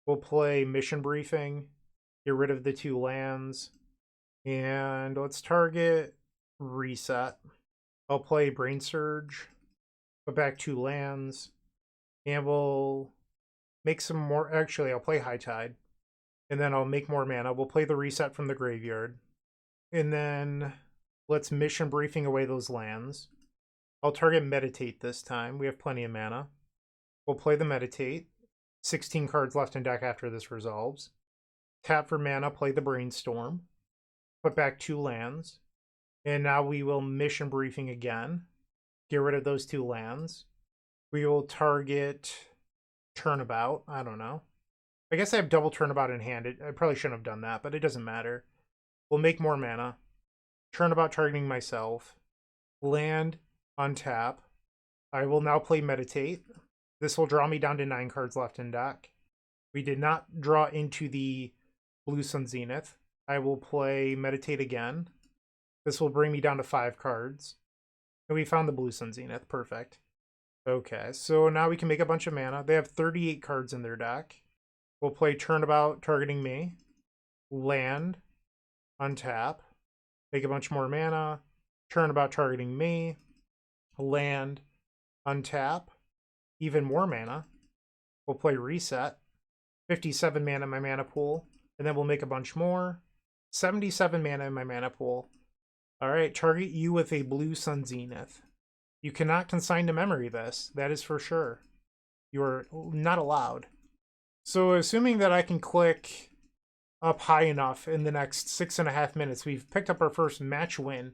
Speaker 1: We'll play Mission Briefing. Get rid of the 2 lands. And let's target Reset. I'll play Brainsurge. Put back 2 lands. And we'll make some more. Actually, I'll play High Tide. And then I'll make more mana. We'll play the Reset from the graveyard. And then let's Mission Briefing away those lands. I'll target Meditate this time. We have plenty of mana. We'll play the Meditate. 16 cards left in deck after this resolves. Tap for mana, play the Brainstorm. Put back 2 lands. And now we will Mission Briefing again. Get rid of those 2 lands. We will target Turnabout. I don't know. I guess I have double Turnabout in hand. I probably shouldn't have done that, but it doesn't matter. We'll make more mana. Turnabout targeting myself. Land, untap. I will now play Meditate. This will draw me down to 9 cards left in deck. We did not draw into the Blue Sun Zenith. I will play Meditate again. This will bring me down to 5 cards. And we found the Blue Sun Zenith. Perfect. Okay, so now we can make a bunch of mana. They have 38 cards in their deck. We'll play Turnabout targeting me. Land. Untap. Make a bunch more mana. Turnabout targeting me. Land. Untap. Even more mana. We'll play Reset. 57 mana in my mana pool. And then we'll make a bunch more. 77 mana in my mana pool. Alright, target you with a Blue Sun Zenith. You cannot consign to memory this. That is for sure. You are not allowed. So assuming that I can click up high enough in the next 6.5 minutes, we've picked up our first match win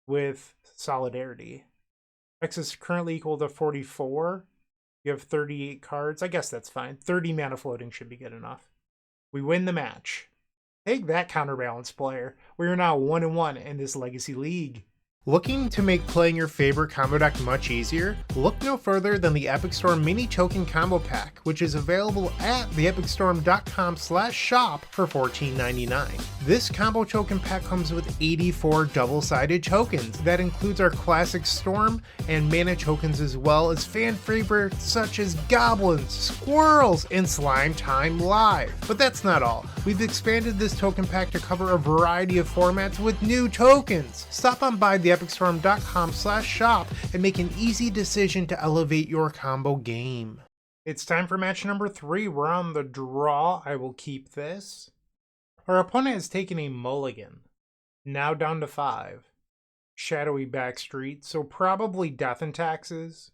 Speaker 1: with Solidarity. X is currently equal to 44. You have 38 cards. I guess that's fine. 30 mana floating should be good enough. We win the match. Take that, Counterbalance player. We are now 1-1 in this Legacy League. Looking to make playing your favorite combo deck much easier? Look no further than the Epic Storm Mini Token Combo Pack, which is available at theepicstorm.com/shop for $14.99. This combo token pack comes with 84 double-sided tokens. That includes our classic Storm and mana tokens, as well as fan favorites such as Goblins, Squirrels, and Slime Time Live. But that's not all. We've expanded this token pack to cover a variety of formats with new tokens. Stop on by theepicstorm.com/shop and make an easy decision to elevate your combo game. It's time for match number 3. We're on the draw. I will keep this. Our opponent has taken a mulligan. Now down to 5. Shadowy Backstreet, so probably Death and Taxes.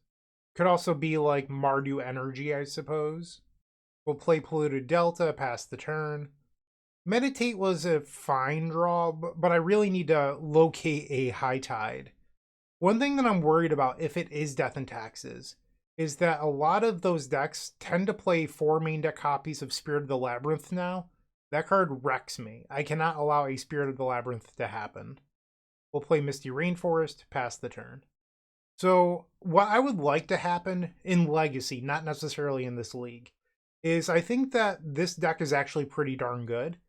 Speaker 1: Could also be like Mardu Energy, I suppose. We'll play Polluted Delta, pass the turn. Meditate was a fine draw, but I really need to locate a High Tide. One thing that I'm worried about if it is Death and Taxes is that a lot of those decks tend to play 4 main deck copies of Spirit of the Labyrinth now. That card wrecks me. I cannot allow a Spirit of the Labyrinth to happen. We'll play Misty Rainforest, pass the turn. So what I would like to happen in Legacy, not necessarily in this league, is I think that this deck is actually pretty darn good.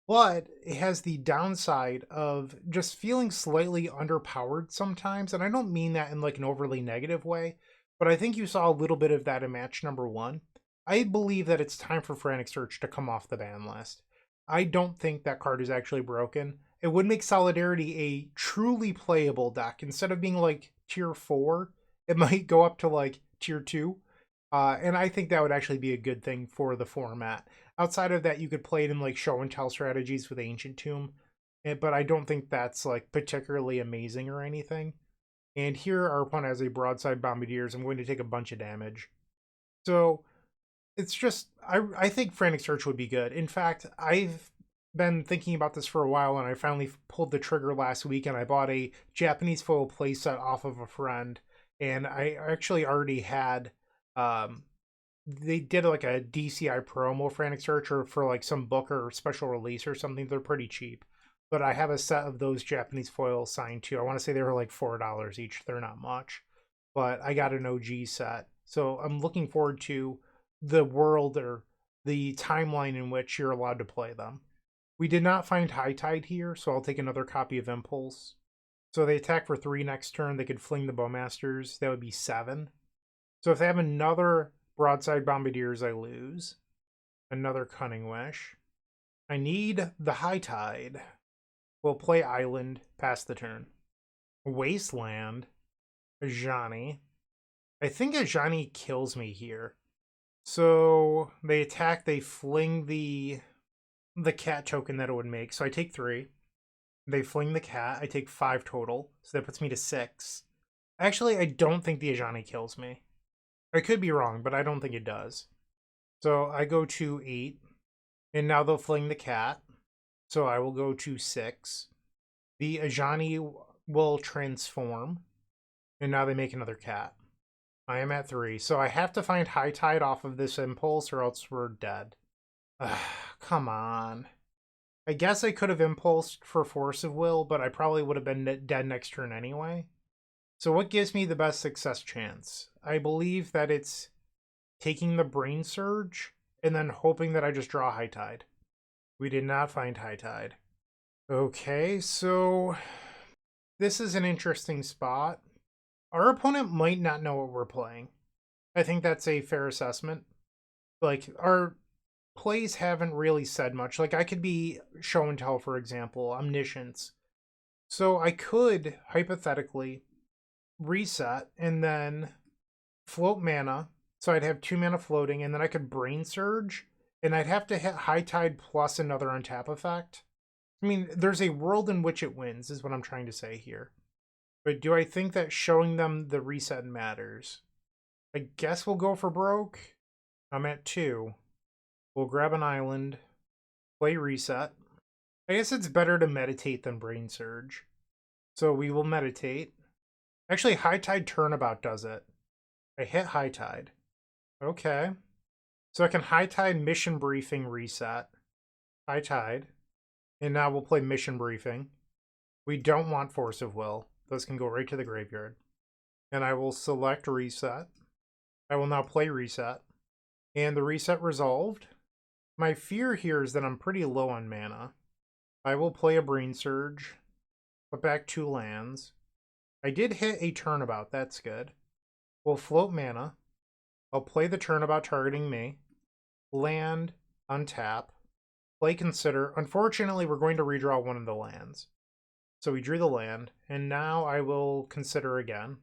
Speaker 1: But it has the downside of just feeling slightly underpowered sometimes. And I don't mean that in like an overly negative way, but I think you saw a little bit of that in match number 1. I believe that it's time for Frantic Search to come off the ban list. I don't think that card is actually broken. It would make Solidarity a truly playable deck. Instead of being like tier 4, it might go up to like tier 2. And I think that would actually be a good thing for the format. Outside of that, you could play it in like show and tell strategies with Ancient Tomb, but I don't think that's like particularly amazing or anything. And here our opponent has a Broadside Bombardiers. I'm going to take a bunch of damage. So it's just, I think Frantic Search would be good. In fact, I've been thinking about this for a while, and I finally pulled the trigger last week, and I bought a Japanese foil playset off of a friend. And I actually already had... they did like a DCI promo Frantic Search or for like some book or special release or something. They're pretty cheap, but I have a set of those Japanese foils signed too. I want to say they were like $4 each. They're not much, but I got an OG set, so I'm looking forward to the world or the timeline in which you're allowed to play them. We did not find High Tide here, so I'll take another copy of Impulse. So they attack for 3 next turn. They could fling the Bowmasters. That would be 7. So if they have another Broadside Bombardiers, I lose. Another Cunning Wish. I need the High Tide. We'll play Island, pass the turn. Wasteland. Ajani. I think Ajani kills me here. So they attack, they fling the cat token that it would make. So I take 3. They fling the cat. I take 5 total. So that puts me to 6. Actually, I don't think the Ajani kills me. I could be wrong, but I don't think it does. So I go to 8. And now they'll fling the cat. So I will go to 6. The Ajani will transform. And now they make another cat. I am at 3. So I have to find High Tide off of this Impulse or else we're dead. Come on. I guess I could have Impulsed for Force of Will, but I probably would have been dead next turn anyway. So what gives me the best success chance? I believe that it's taking the Brainsurge and then hoping that I just draw High Tide. We did not find High Tide. Okay, so this is an interesting spot. Our opponent might not know what we're playing. I think that's a fair assessment. Like, our plays haven't really said much. Like, I could be show and tell, for example, Omniscience. So I could, hypothetically, reset and then float mana. So I'd have 2 mana floating, and then I could Brainsurge, and I'd have to hit High Tide plus another untap effect. I mean, there's a world in which it wins, is what I'm trying to say here. But do I think that showing them the reset matters? I guess we'll go for broke. I'm at 2. We'll grab an island, play reset. I guess it's better to meditate than Brainsurge. So we will meditate. Actually, High Tide Turnabout does it. I hit High Tide. Okay. So I can High Tide Mission Briefing reset. High Tide. And now we'll play Mission Briefing. We don't want Force of Will. Those can go right to the graveyard. And I will select reset. I will now play reset. And the reset resolved. My fear here is that I'm pretty low on mana. I will play a Brainsurge. Put back 2 lands. I did hit a turnabout. That's good. We'll float mana. I'll play the turnabout targeting me. Land, untap. Play consider. Unfortunately, we're going to redraw one of the lands. So we drew the land, and now I will consider again.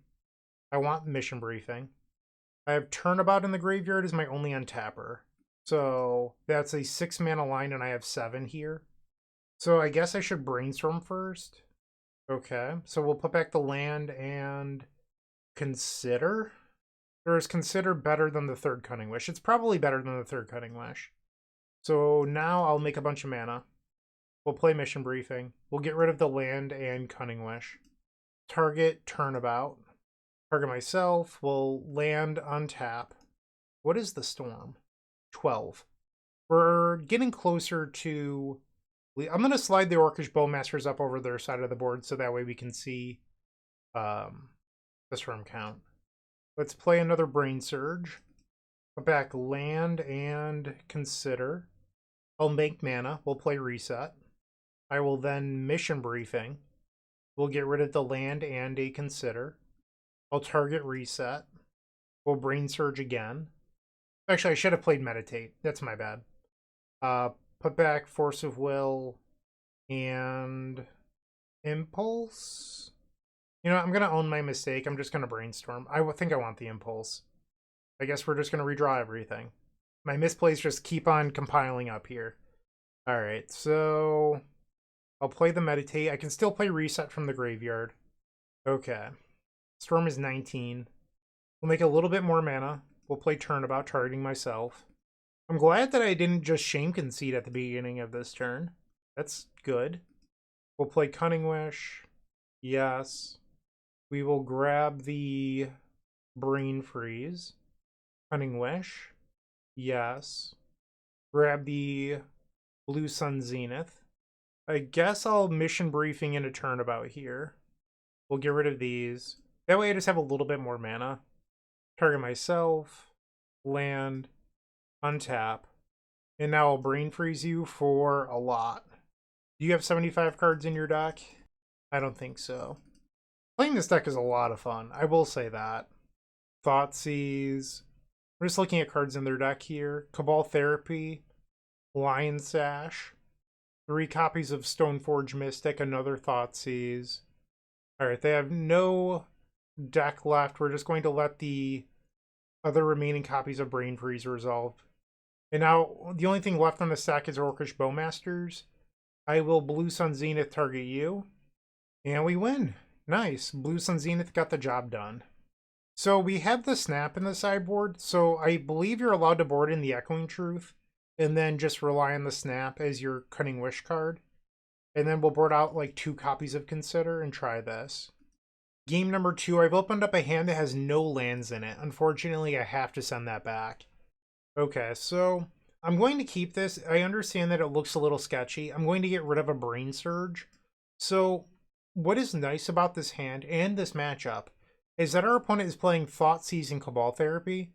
Speaker 1: I want mission briefing. I have turnabout in the graveyard as my only untapper. So that's a 6 mana line, and I have 7 here. So I guess I should brainstorm first. Okay, so we'll put back the land and consider. Or is consider better than the third Cunning Wish? It's probably better than the third Cunning Wish. So now I'll make a bunch of mana. We'll play mission briefing. We'll get rid of the land and Cunning Wish. Target turnabout. Target myself. We'll land untap. What is the storm? 12. We're getting closer to... I'm going to slide the Orcish Bowmasters up over their side of the board so that way we can see the storm count. Let's play another Brainsurge. Put back land and consider. I'll make mana. We'll play reset. I will then mission briefing. We'll get rid of the land and a consider. I'll target reset. We'll Brainsurge again. Actually, I should have played meditate. That's my bad. Put back force of will and impulse. You know, I'm going to own my mistake. I'm just going to brainstorm. I think I want the impulse. I guess we're just going to redraw everything. My misplays just keep on compiling up here. All right, so I'll play the meditate. I can still play reset from the graveyard. Okay. Storm is 19. We'll make a little bit more mana. We'll play turnabout, targeting myself. I'm glad that I didn't just shame concede at the beginning of this turn. That's good. We'll play Cunning Wish. Yes. We will grab the Brain Freeze. Cunning Wish. Yes. Grab the Blue Sun Zenith. I guess I'll mission briefing in a turnabout here. We'll get rid of these. That way I just have a little bit more mana. Target myself. Land. Untap. And now I'll Brain Freeze you for a lot. Do you have 75 cards in your deck? I don't think so. Playing this deck is a lot of fun. I will say that. Thoughtseize. We're just looking at cards in their deck here. Cabal Therapy. Lion Sash. 3 copies of Stoneforge Mystic. Another Thoughtseize. Alright, they have no deck left. We're just going to let the other remaining copies of Brain Freeze resolve. And now, the only thing left on the stack is Orcish Bowmasters. I will Blue Sun Zenith target you. And we win. Nice. Blue Sun Zenith got the job done. So we have the Snap in the sideboard. So I believe you're allowed to board in the Echoing Truth. And then just rely on the Snap as your Cunning Wish card. And then we'll board out like 2 copies of Consider and try this. Game number 2, I've opened up a hand that has no lands in it. Unfortunately, I have to send that back. Okay, so I'm going to keep this. I understand that it looks a little sketchy. I'm going to get rid of a Brainsurge. So what is nice about this hand and this matchup is that our opponent is playing Thoughtseize and Cabal Therapy.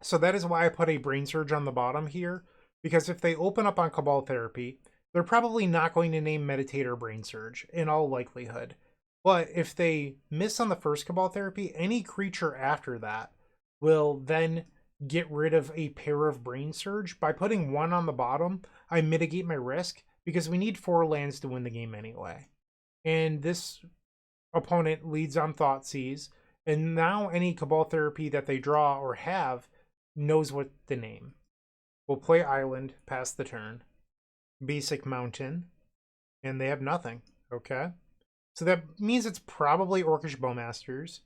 Speaker 1: So that is why I put a Brainsurge on the bottom here. Because if they open up on Cabal Therapy, they're probably not going to name Meditate or Brainsurge in all likelihood. But if they miss on the first Cabal Therapy, any creature after that will then get rid of a pair of Brainsurge. By putting 1 on the bottom, I mitigate my risk because we need 4 lands to win the game anyway. And this opponent leads on Thoughtseize, and now any Cabal Therapy that they draw or have knows what to name. We'll play Island, pass the turn. Basic Mountain, and they have nothing. Okay. So that means it's probably Orcish Bowmasters.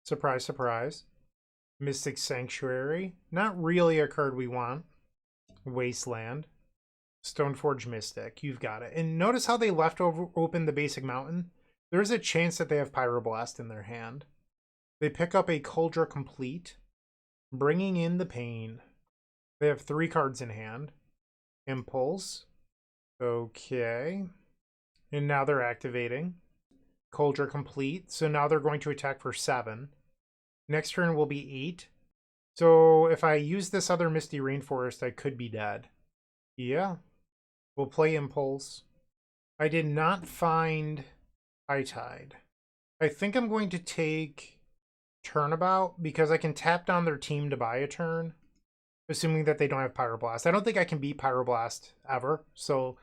Speaker 1: Surprise, surprise. Mystic Sanctuary. Not really a card we want. Wasteland. Stoneforge Mystic. You've got it. And notice how they left open the Basic Mountain. There's a chance that they have Pyroblast in their hand. They pick up a Kuldra Complete. Bringing in the pain. They have 3 cards in hand. Impulse. Okay. And now they're activating. Coldra complete. So now they're going to attack for 7. Next turn will be 8. So if I use this other Misty Rainforest, I could be dead. Yeah. We'll play Impulse. I did not find High Tide. I think I'm going to take Turnabout because I can tap down their team to buy a turn, assuming that they don't have Pyroblast. I don't think I can beat Pyroblast ever, so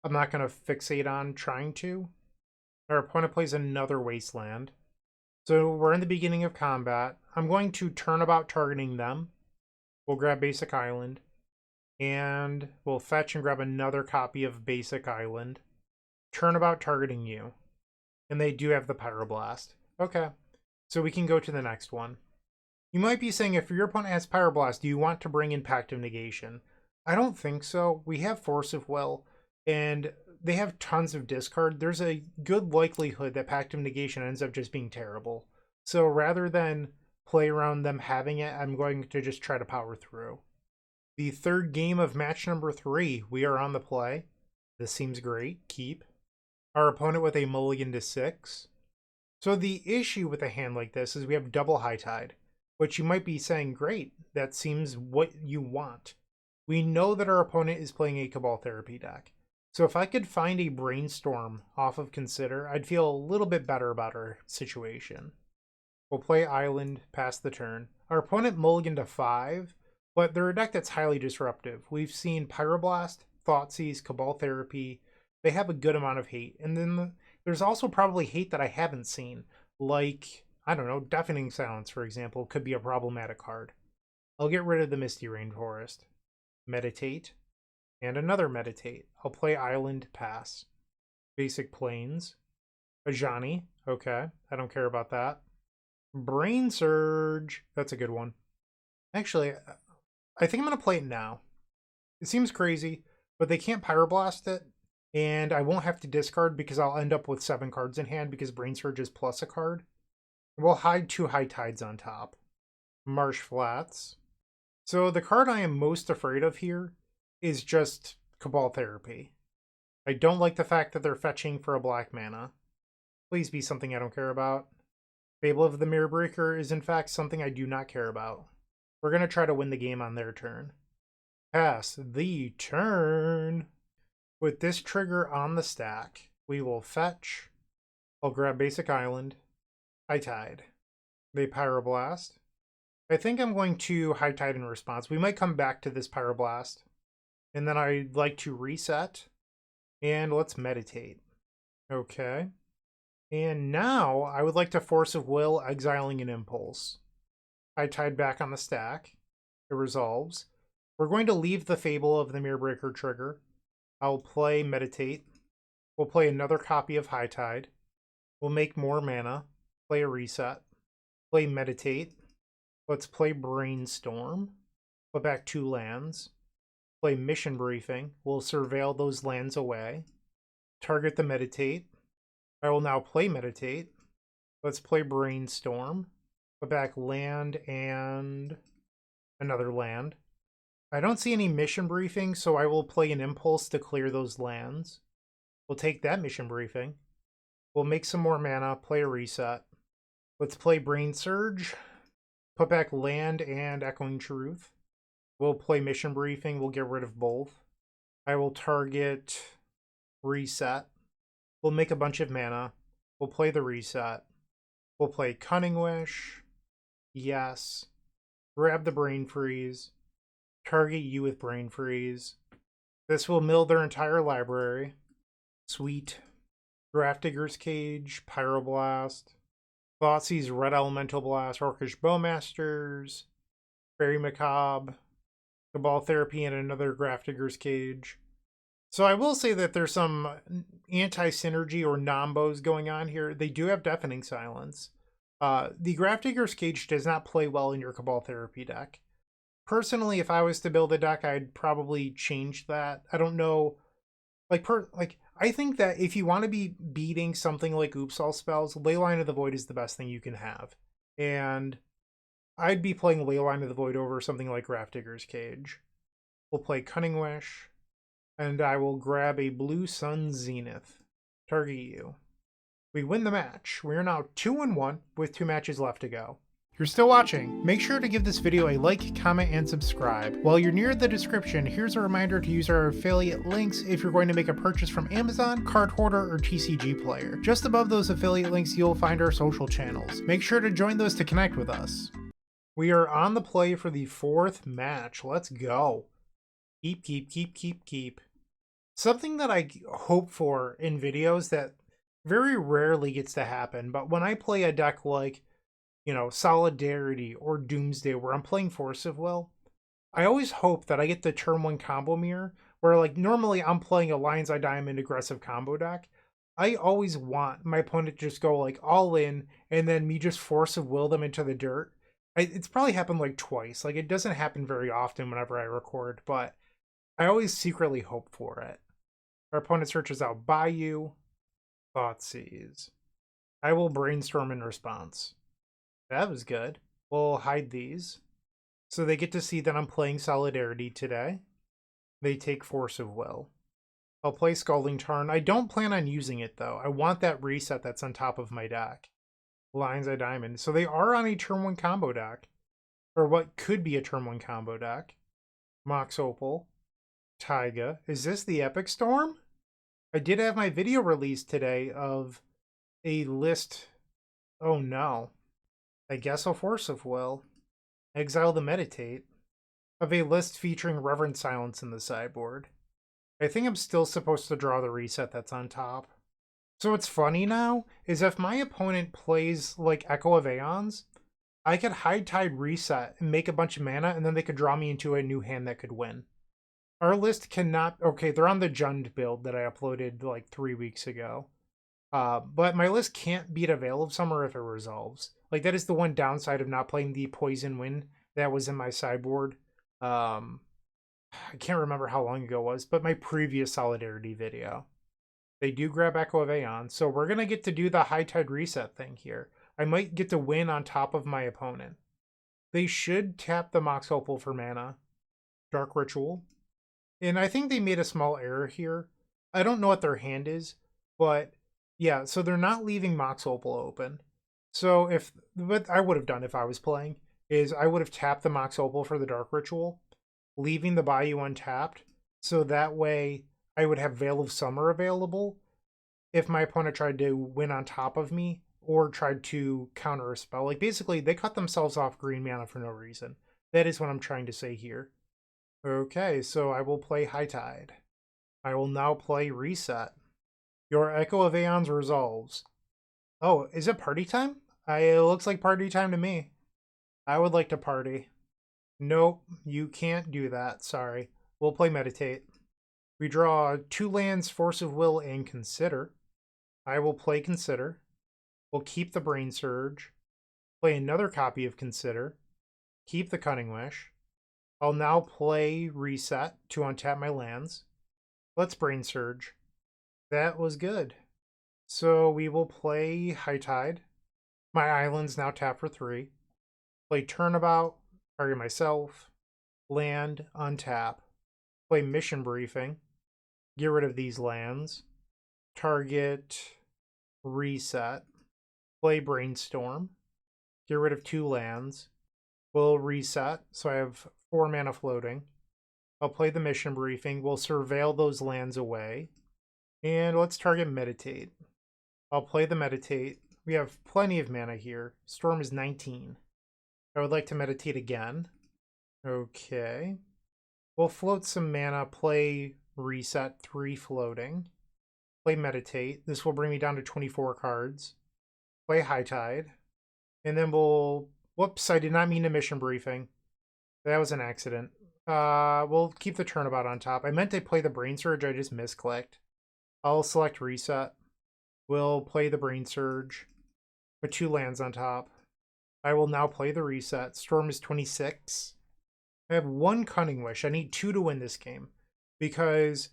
Speaker 1: I'm not going to fixate on trying to. Our opponent plays another Wasteland. So we're in the beginning of combat. I'm going to Turnabout targeting them. We'll grab Basic Island. And we'll fetch and grab another copy of Basic Island. Turnabout targeting you. And they do have the Pyroblast. Okay. So we can go to the next one. You might be saying, if your opponent has Pyroblast, do you want to bring in Pact of Negation? I don't think so. We have Force of Will, and they have tons of discard. There's a good likelihood that Pact of Negation ends up just being terrible. So rather than play around them having it, I'm going to just try to power through. The third game of match number 3, we are on the play. This seems great. Keep. Our opponent with a mulligan to 6. So the issue with a hand like this is we have double High Tide, which you might be saying, great, that seems what you want. We know that our opponent is playing a Cabal Therapy deck. So if I could find a Brainstorm off of Consider, I'd feel a little bit better about our situation. We'll play Island, pass the turn. Our opponent mulligan to 5, but they're a deck that's highly disruptive. We've seen Pyroblast, Thoughtseize, Cabal Therapy. They have a good amount of hate. And then there's also probably hate that I haven't seen. Like, I don't know, Deafening Silence, for example, could be a problematic card. I'll get rid of the Misty Rainforest. Meditate. And another Meditate. I'll play Island, pass. Basic Plains. Ajani. Okay, I don't care about that. Brainsurge. That's a good one. Actually, I think I'm going to play it now. It seems crazy, but they can't Pyroblast it, and I won't have to discard because I'll end up with 7 cards in hand because Brainsurge is plus a card. We'll hide 2 High Tides on top. Marsh Flats. So the card I am most afraid of here is just Cabal Therapy. I don't like the fact that they're fetching for a black mana. Please be something I don't care about. Fable of the Mirror Breaker is in fact something I do not care about. We're going to try to win the game on their turn. Pass the turn. With this trigger on the stack, we will fetch. I'll grab Basic Island. High Tide. They Pyroblast. I think I'm going to High Tide in response. We might come back to this Pyroblast. And then I'd like to reset. And let's Meditate. Okay. And now I would like to Force of Will, exiling an Impulse. High Tide back on the stack. It resolves. We're going to leave the Fable of the Mirror Breaker trigger. I'll play Meditate. We'll play another copy of High Tide. We'll make more mana. Play a reset. Play Meditate. Let's play Brainstorm. Put back 2 lands. Play Mission Briefing. We'll surveil those lands away. Target the Meditate. I will now play Meditate. Let's play Brainstorm. Put back land and another land. I don't see any Mission Briefing, so I will play an Impulse to clear those lands. We'll take that Mission Briefing. We'll make some more mana, play a reset. Let's play Brainsurge. Put back land and Echoing Truth. We'll play Mission Briefing. We'll get rid of both. I will target reset. We'll make a bunch of mana. We'll play the reset. We'll play Cunning Wish. Yes. Grab the Brain Freeze. Target you with Brain Freeze. This will mill their entire library. Sweet. Grafdigger's Cage. Pyroblast. Thoughtseize Red Elemental Blast. Orcish Bowmasters. Fairy Macabre. Cabal Therapy and another Grafdigger's Cage. So I will say that there's some anti-synergy or nombos going on here. They do have Deafening Silence. The Grafdigger's Cage does not play well in your Cabal Therapy deck. Personally, if I was to build a deck, I'd probably change that. I don't know. I think that if you want to be beating something like Oops All Spells, Leyline of the Void is the best thing you can have. And I'd be playing Leyline of the Void over something like Grafdigger's Cage. We'll play Cunning Wish. And I will grab a Blue Sun Zenith. Target you. We win the match. We are now 2-1 with 2 matches left to go. If you're still watching, make sure to give this video a like, comment, and subscribe. While you're near the description, here's a reminder to use our affiliate links if you're going to make a purchase from Amazon, Card Hoarder, or TCG Player. Just above those affiliate links, you'll find our social channels. Make sure to join those to connect with us. We are on the play for the 4th match. Let's go. Keep. Something that I hope for in videos that very rarely gets to happen, but when I play a deck like, Solidarity or Doomsday where I'm playing Force of Will, I always hope that I get the turn 1 combo mirror where, like, normally I'm playing a Lion's Eye Diamond aggressive combo deck. I always want my opponent to just go, like, all in and then me just Force of Will them into the dirt. It's probably happened, like, twice. Like, it doesn't happen very often whenever I record, but I always secretly hope for it. Our opponent searches out Bayou, Thoughtseize. I will Brainstorm in response. That was good. We'll hide these. So they get to see that I'm playing Solidarity today. They take Force of Will. I'll play Scalding Tarn. I don't plan on using it, though. I want that reset that's on top of my deck. Lion's Eye Diamond. So they are on a turn 1 combo deck. Or what could be a turn 1 combo deck. Mox Opal. Taiga. Is this the Epic Storm? I did have my video released today of a list. Oh no. I guess I'll Force of Will. Exile the Meditate. Of a list featuring Reverent Silence in the sideboard. I think I'm still supposed to draw the reset that's on top. So what's funny now is if my opponent plays like Echo of Aeons, I could High Tide reset and make a bunch of mana, and then they could draw me into a new hand that could win. Our list cannot... Okay, they're on the Jund build that I uploaded like 3 weeks ago. But my list can't beat a Veil of Summer if it resolves. Like, that is the one downside of not playing the Poison Wind that was in my sideboard. I can't remember how long ago it was, but my previous Solidarity video. They do grab Echo of Aeon, so we're going to get to do the High Tide reset thing here. I might get to win on top of my opponent. They should tap the Mox Opal for mana. Dark Ritual. And I think they made a small error here. I don't know what their hand is, but yeah, so they're not leaving Mox Opal open. So what I would have done if I was playing is I would have tapped the Mox Opal for the Dark Ritual, leaving the Bayou untapped, so that way I would have Veil of Summer available if my opponent tried to win on top of me or tried to counter a spell. Like, basically, they cut themselves off green mana for no reason. That is what I'm trying to say here. Okay, so I will play High Tide. I will now play Reset. Your Echo of Aeons resolves. Oh, is it party time? It looks like party time to me. I would like to party. Nope, you can't do that. Sorry. We'll play Meditate. We draw 2 lands, Force of Will, and Consider. I will play Consider. We'll keep the Brainsurge. Play another copy of Consider. Keep the Cunning Wish. I'll now play Reset to untap my lands. Let's Brainsurge. That was good. So we will play High Tide. My island's now tapped for 3. Play Turnabout, target myself, land, untap. Play Mission Briefing, get rid of these lands. Target, reset. Play Brainstorm, get rid of 2 lands. We'll reset, so I have 4 mana floating. I'll play the Mission Briefing. We'll surveil those lands away. And let's target Meditate. I'll play the Meditate. We have plenty of mana here. Storm is 19. I would like to Meditate again. Okay. We'll float some mana, play Reset, 3 floating. Play Meditate. This will bring me down to 24 cards. Play High Tide. And then we'll... Whoops, I did not mean to Mission Briefing. That was an accident. We'll keep the Turnabout on top. I meant to play the Brainsurge, I just misclicked. I'll select Reset. We'll play the Brainsurge. Put 2 lands on top. I will now play the Reset. Storm is 26. I have 1 Cunning Wish. I need 2 to win this game. Because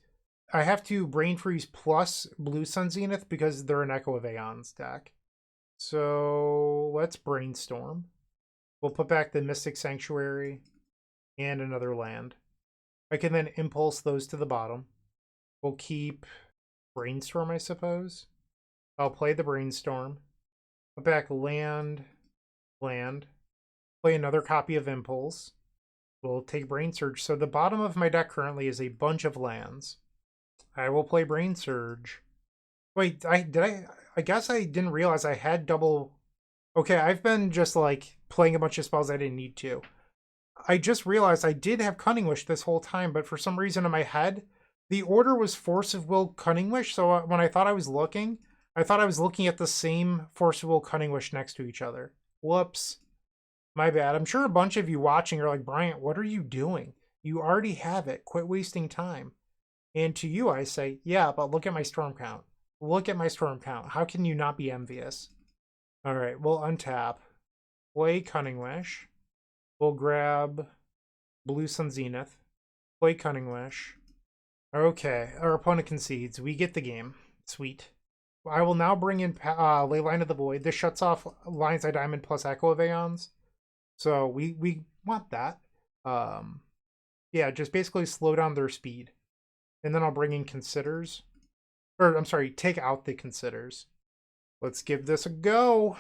Speaker 1: I have to Brain Freeze plus Blue Sun Zenith because they're an Echo of Aeons deck. So let's Brainstorm. We'll put back the Mystic Sanctuary and another land. I can then Impulse those to the bottom. We'll keep Brainstorm, I suppose. I'll play the Brainstorm. Put back land, land. Play another copy of Impulse. We'll take Brainsurge. So the bottom of my deck currently is a bunch of lands. I will play Brainsurge. Wait, I guess I didn't realize I had double. Okay, I've been just like playing a bunch of spells I didn't need to. I just realized I did have Cunning Wish this whole time, but for some reason in my head, the order was Force of Will, Cunning Wish. So when I thought I was looking at the same Force of Will, Cunning Wish next to each other. Whoops. My bad. I'm sure a bunch of you watching are like, Bryant, what are you doing? You already have it. Quit wasting time. And to you, I say, yeah, but look at my storm count. Look at my storm count. How can you not be envious? All right, we'll untap. Play Cunning Wish. We'll grab Blue Sun Zenith. Play Cunning Wish. Okay, our opponent concedes. We get the game. Sweet. I will now bring in Leyline of the Void. This shuts off Lion's Eye Diamond plus Echo of Aeons. So we want that. Yeah, just basically slow down their speed. And then I'll bring in Considers. Or, I'm sorry, take out the Considers. Let's give this a go.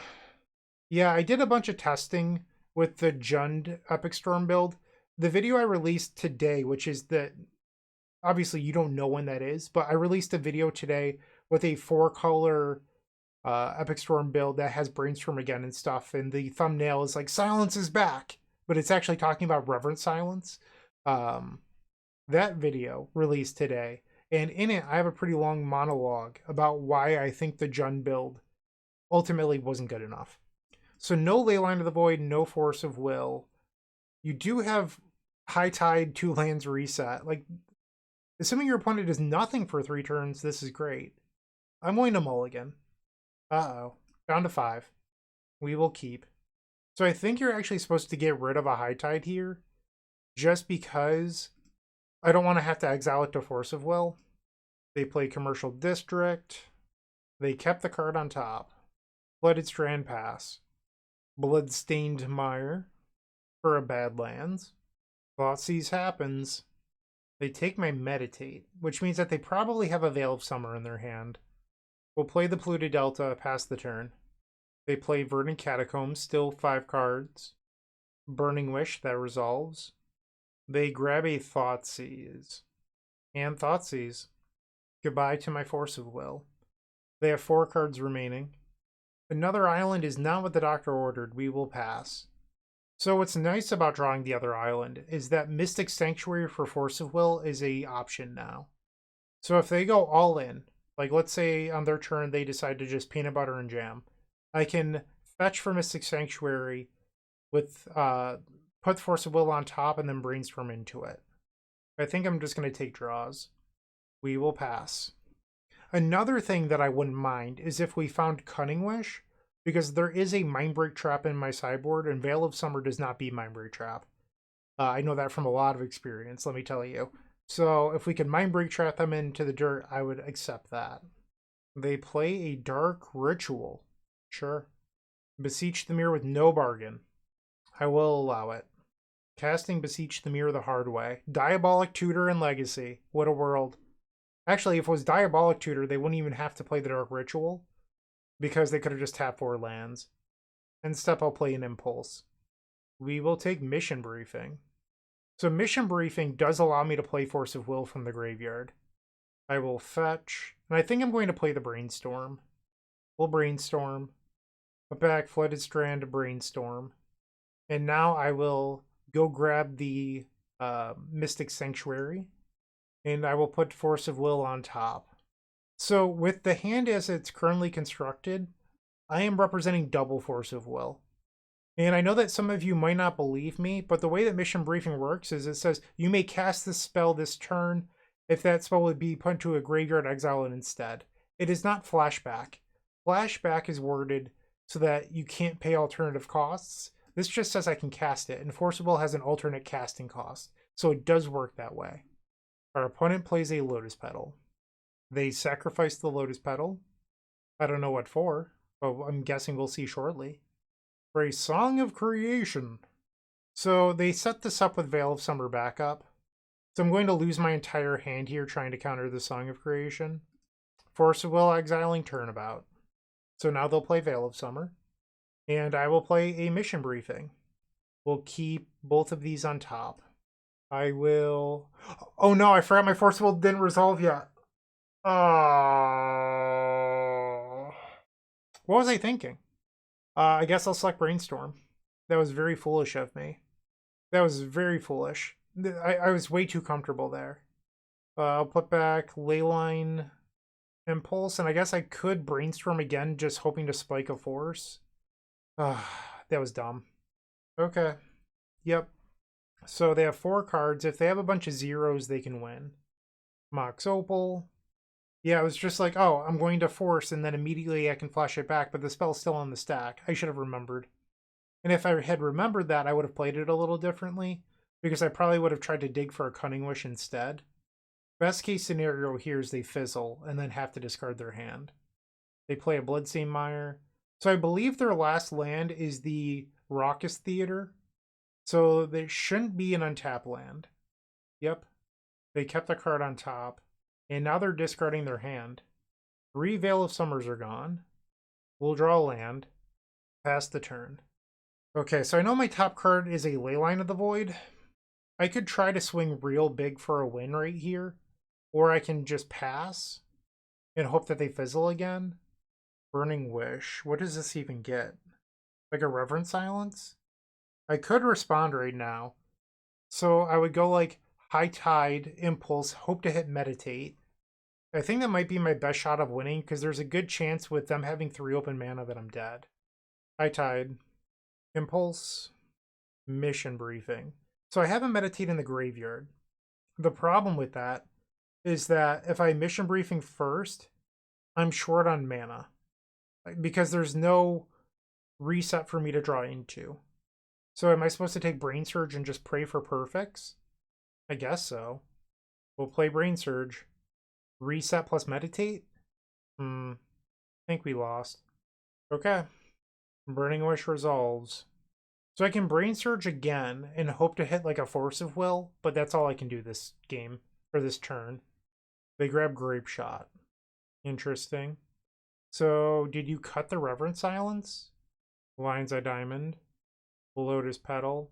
Speaker 1: Yeah, I did a bunch of testing with the Jund Epic Storm build. The video I released today, which is that, obviously you don't know when that is, but I released a video today with a 4-color Epic Storm build that has Brainstorm again and stuff, and the thumbnail is like, silence is back, but it's actually talking about Reverent Silence. That video released today, and in it I have a pretty long monologue about why I think the Jund build ultimately wasn't good enough. So no Leyline of the Void, no Force of Will. You do have High Tide, 2 lands reset. Like, assuming your opponent does nothing for 3 turns, this is great. I'm going to mulligan. Uh-oh. Down to 5. We will keep. So I think you're actually supposed to get rid of a High Tide here, just because I don't want to have to exile it to Force of Will. They play Commercial District. They kept the card on top. Blooded Strand Pass. Bloodstained Mire for a Badlands. Thoughtseize happens. They take my Meditate, which means that they probably have a Veil of Summer in their hand. We'll play the Polluted Delta, pass the turn. They play Verdant Catacombs, still 5 cards. Burning Wish, that resolves. They grab a Thoughtseize. And Thoughtseize. Goodbye to my Force of Will. They have 4 cards remaining. Another island is not what the doctor ordered. We will pass. So what's nice about drawing the other island is that Mystic Sanctuary for Force of Will is a option now. So if they go all in, like let's say on their turn they decide to just peanut butter and jam, I can fetch for Mystic Sanctuary with put Force of Will on top and then Brainstorm into it. I think I'm just going to take draws. We will pass. Another thing that I wouldn't mind is if we found Cunning Wish, because there is a Mindbreak Trap in my sideboard, and Veil of Summer does not beat Mindbreak Trap. I know that from a lot of experience, let me tell you. So if we could Mindbreak Trap them into the dirt, I would accept that. They play a Dark Ritual. Sure. Beseech the Mirror with no bargain. I will allow it. Casting Beseech the Mirror the hard way. Diabolic Tutor and Legacy. What a world. Actually, if it was Diabolic Tutor, they wouldn't even have to play the Dark Ritual, because they could have just tapped 4 lands. Instead, I'll play an Impulse. We will take Mission Briefing. So Mission Briefing does allow me to play Force of Will from the graveyard. I will fetch, and I think I'm going to play the Brainstorm. We'll Brainstorm. Put back Flooded Strand, Brainstorm. And now I will go grab the Mystic Sanctuary, and I will put Force of Will on top. So with the hand as it's currently constructed, I am representing double Force of Will. And I know that some of you might not believe me, but the way that Mission Briefing works is it says you may cast this spell this turn if that spell would be put to a graveyard, exile it instead. It is not Flashback. Flashback is worded so that you can't pay alternative costs. This just says I can cast it, and Force of Will has an alternate casting cost, so it does work that way. Our opponent plays a Lotus Petal. They sacrifice the Lotus Petal. I don't know what for, but I'm guessing we'll see shortly. For a Song of Creation. So they set this up with Veil of Summer backup. So I'm going to lose my entire hand here trying to counter the Song of Creation. Force of Will, exiling Turnabout. So now they'll play Veil of Summer. And I will play a mission briefing. We'll keep both of these on top. I will... Oh no, I forgot my Force of Will didn't resolve yet. What was I thinking? I guess I'll select Brainstorm. That was very foolish of me. That was very foolish. I was way too comfortable there. I'll put back Leyline Impulse, and I guess I could Brainstorm again, just hoping to spike a Force. That was dumb. Okay. Yep. So they have 4 cards. If they have a bunch of zeros, they can win. Mox Opal. Yeah, it was just like, oh, I'm going to Force, and then immediately I can flash it back, but the spell's still on the stack. I should have remembered. And if I had remembered that, I would have played it a little differently, because I probably would have tried to dig for a Cunning Wish instead. Best case scenario here is they fizzle, and then have to discard their hand. They play a Bloodstained Mire. So I believe their last land is the Raucous Theater. So there shouldn't be an untap land. Yep. They kept the card on top. And now they're discarding their hand. 3 Veil of Summers are gone. We'll draw a land. Pass the turn. Okay, so I know my top card is a Leyline of the Void. I could try to swing real big for a win right here. Or I can just pass and hope that they fizzle again. Burning Wish. What does this even get? Like a Reverent Silence? I could respond right now. So I would go like High Tide, Impulse, hope to hit Meditate. I think that might be my best shot of winning, because there's a good chance with them having 3 open mana that I'm dead. High Tide, Impulse, Mission Briefing. So I have a Meditate in the graveyard. The problem with that is that if I Mission Briefing first, I'm short on mana, because there's no reset for me to draw into. So am I supposed to take Brainsurge and just pray for perfects? I guess so. We'll play Brainsurge. Reset plus Meditate? I think we lost. Okay. Burning Wish resolves. So I can Brainsurge again and hope to hit like a Force of Will, but that's all I can do this game, or this turn. They grab Grape Shot. Interesting. So did you cut the Reverent Silence? Lion's Eye Diamond. Lotus Petal.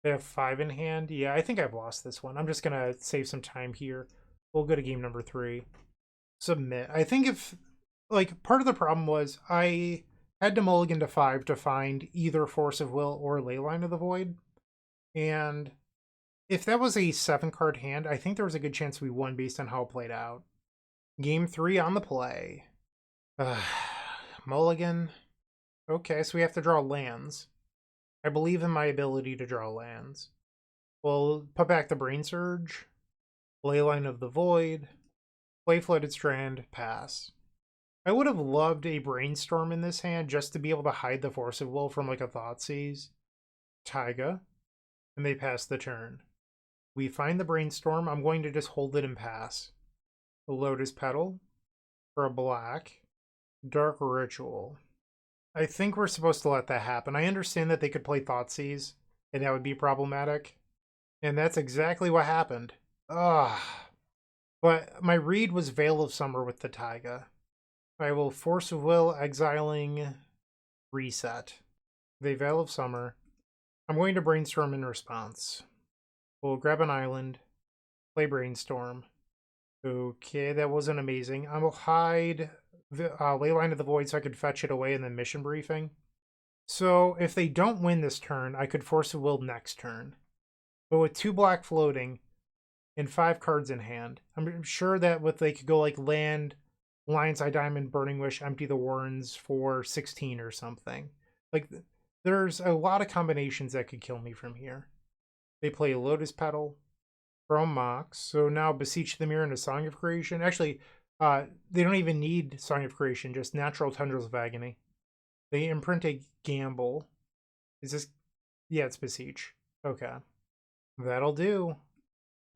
Speaker 1: They have 5 in hand. Yeah, I think I've lost this one. I'm just going to save some time here. We'll go to game number 3. Submit. I think if, like, part of the problem was I had to mulligan to 5 to find either Force of Will or Leyline of the Void. And if that was a 7-card hand, I think there was a good chance we won based on how it played out. Game 3 on the play. Mulligan. Okay, so we have to draw lands. I believe in my ability to draw lands. We'll put back the Brainsurge. Leyline of the Void. Play Flooded Strand. Pass. I would have loved a Brainstorm in this hand just to be able to hide the Force of Will from like a Thoughtseize. Taiga. And they pass the turn. We find the Brainstorm. I'm going to just hold it and pass. A Lotus Petal. For a black. Dark Ritual. I think we're supposed to let that happen. I understand that they could play Thoughtseize, and that would be problematic. And that's exactly what happened. Ugh. But my read was Veil of Summer with the Taiga. I will Force of Will, exiling, reset. The Veil of Summer. I'm going to Brainstorm in response. We'll grab an island, play Brainstorm. Okay, that wasn't amazing. I will hide Leyline of the Void so I could fetch it away and then Mission Briefing. So if they don't win this turn, I could Force of Will next turn. But with 2 black floating and 5 cards in hand, I'm sure that with they could go like land, Lion's Eye Diamond, Burning Wish, empty the Warrens for 16 or something. Like, there's a lot of combinations that could kill me from here. They play Lotus Petal, Chrome Mox, so now Beseech the Mirror into Song of Creation. Actually, they don't even need Song of Creation, just Natural Tendrils of Agony. They imprint a Gamble. Is this... Yeah, it's Beseech. Okay. That'll do.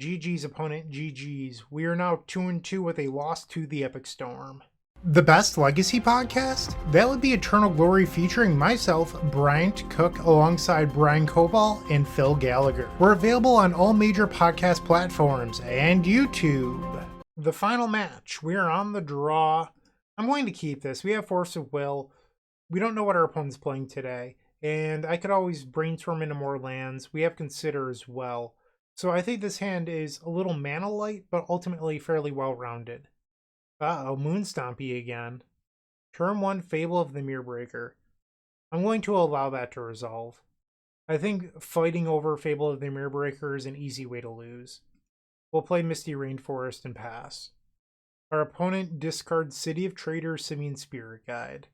Speaker 1: GG's opponent, GG's. We are now 2-2 with a loss to the Epic Storm. The best Legacy podcast? That would be Eternal Glory featuring myself, Bryant Cook, alongside Brian Koval and Phil Gallagher. We're available on all major podcast platforms and YouTube. The final match. We are on the draw I'm going to keep this. We have Force of Will. We don't know what our opponent's playing today. And I could always brainstorm into more lands. We have Consider as well. So I think this hand is a little mana light, but ultimately fairly well-rounded. Uh-oh, Moonstompy again. Turn 1, Fable of the Mirrorbreaker. I'm going to allow that to resolve. I think fighting over Fable of the Mirrorbreaker is an easy way to lose. We'll play Misty Rainforest and pass. Our opponent discards City of Traders, Simian Spirit Guide.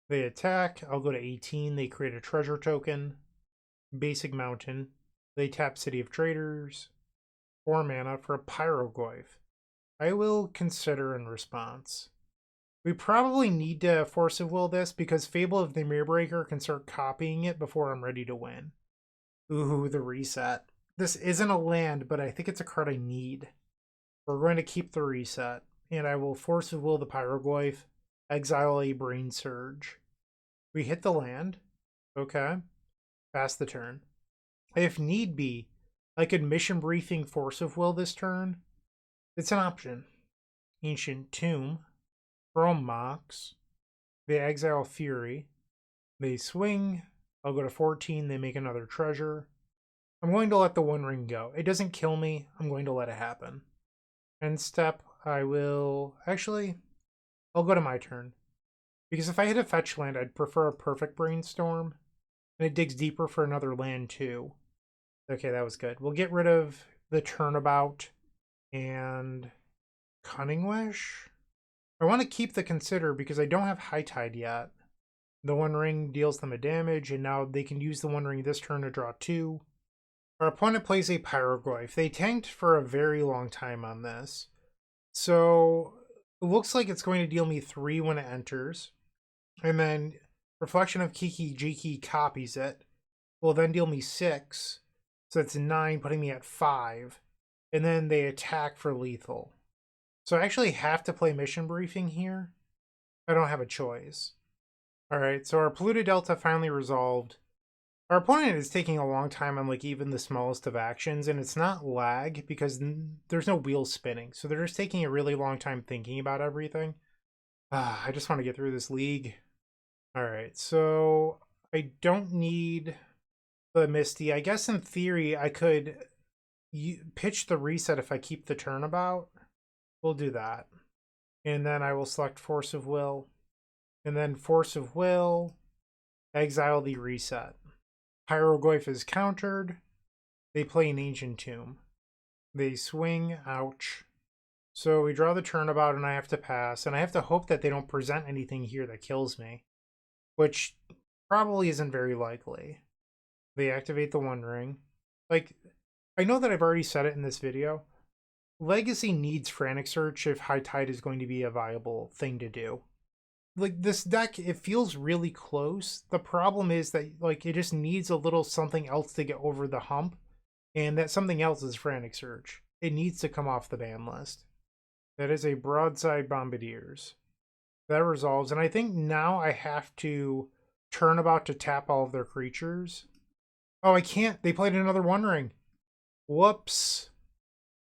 Speaker 1: They attack. I'll go to 18. They create a treasure token. Basic Mountain. They tap City of Traders. 4 mana for a Pyroglyph. I will consider in response. We probably need to Force of Will this because Fable of the Mirrorbreaker can start copying it before I'm ready to win. Ooh, the reset. This isn't a land, but I think it's a card I need. We're going to keep the reset, and I will Force of Will the Pyroglyph, exile a Brainsurge. We hit the land. Okay. Pass the turn. If need be, I could Mission Briefing Force of Will this turn. It's an option. Ancient Tomb. Chrome Mox. They exile Fury. They swing. I'll go to 14. They make another treasure. I'm going to let the One Ring go. It doesn't kill me. I'm going to let it happen. End step, I will... Actually, I'll go to my turn. Because if I hit a fetch land, I'd prefer a Perfect Brainstorm. And it digs deeper for another land too. Okay, that was good. We'll get rid of the Turnabout and Cunning Wish. I want to keep the Consider because I don't have High Tide yet. The One Ring deals them a damage, and now they can use the One Ring this turn to draw 2. Our opponent plays a Pyroglyph. They tanked for a very long time on this. So it looks like it's going to deal me 3 when it enters. And then Reflection of Kiki Jiki copies it. Will then deal me 6. So that's 9, putting me at 5. And then they attack for lethal. So I actually have to play Mission Briefing here. I don't have a choice. Alright, so our Polluted Delta finally resolved. Our opponent is taking a long time on like even the smallest of actions, and it's not lag because there's no wheels spinning. So they're just taking a really long time thinking about everything. I just want to get through this league. Alright, so I don't need the Misty. I guess in theory I could pitch the reset if I keep the turnabout. We'll do that. And then I will select Force of Will. And then Force of Will, exile the reset. Pyroglyph is countered. They play an Ancient Tomb. They swing, ouch. So we draw the turnabout and I have to pass. And I have to hope that they don't present anything here that kills me. Which probably isn't very likely. They activate the One Ring. Like, I know that I've already said it in this video. Legacy needs Frantic Search if High Tide is going to be a viable thing to do. Like, this deck, it feels really close. The problem is that, like, it just needs a little something else to get over the hump. And that something else is Frantic Search. It needs to come off the ban list. That is a Broadside Bombardiers. That resolves. And I think now I have to Turnabout to tap all of their creatures. Oh, I can't. They played another One Ring. Whoops.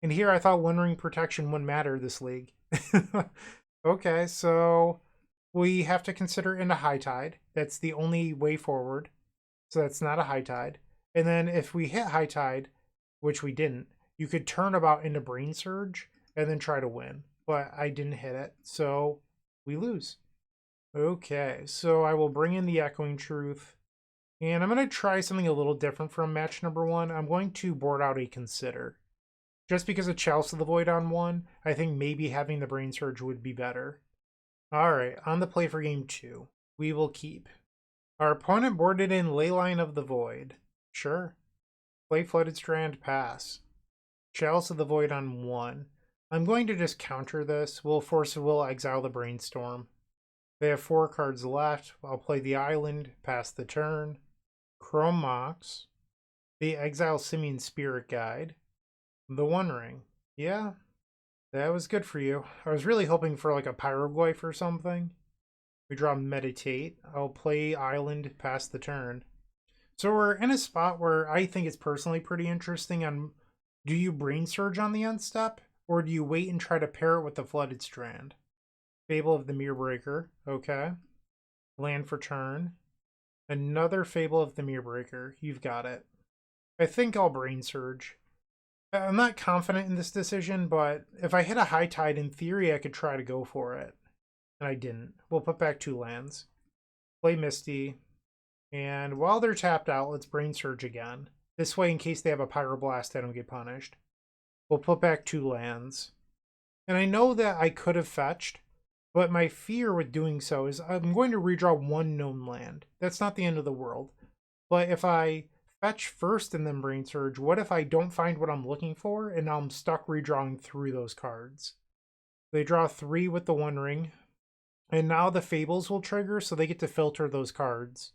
Speaker 1: And here I thought One Ring protection wouldn't matter this league. Okay, so we have to consider into High Tide. That's the only way forward. So that's not a High Tide. And then if we hit High Tide, which we didn't, you could Turnabout into Brainsurge and then try to win. But I didn't hit it, so we lose. Okay, so I will bring in the Echoing Truth. And I'm going to try something a little different from match number 1. I'm going to board out a Consider. Just because of Chalice of the Void on 1, I think maybe having the Brainsurge would be better. Alright, on the play for game 2. We will keep. Our opponent boarded in Leyline of the Void. Sure. Play Flooded Strand, pass. Chalice of the Void on 1. I'm going to just counter this. We'll Force of Will, exile the Brainstorm. They have 4 cards left. I'll play the Island, pass the turn. Chrome Mox. The exile Simian Spirit Guide. The One Ring. Yeah, that was good for you. I was really hoping for like a Pyroglyph or something. We draw Meditate. I'll play Island, pass the turn. So we're in a spot where I think it's personally pretty interesting on, do you Brainsurge on the end step? Or do you wait and try to pair it with the Flooded Strand? Fable of the Mirrorbreaker. Okay. Land for turn. Another Fable of the Mirrorbreaker. You've got it. I think I'll Brainsurge. I'm not confident in this decision, but if I hit a high tide, in theory, I could try to go for it. And I didn't. We'll put back 2 lands. Play Misty. And while they're tapped out, let's Brainsurge again. This way, in case they have a Pyroblast, I don't get punished. We'll put back 2 lands. And I know that I could have fetched, but my fear with doing so is I'm going to redraw 1 known land. That's not the end of the world. But if I fetch first and then Brainsurge, what if I don't find what I'm looking for and now I'm stuck redrawing through those cards? They draw 3 with the One Ring, and now the Fables will trigger, so they get to filter those cards.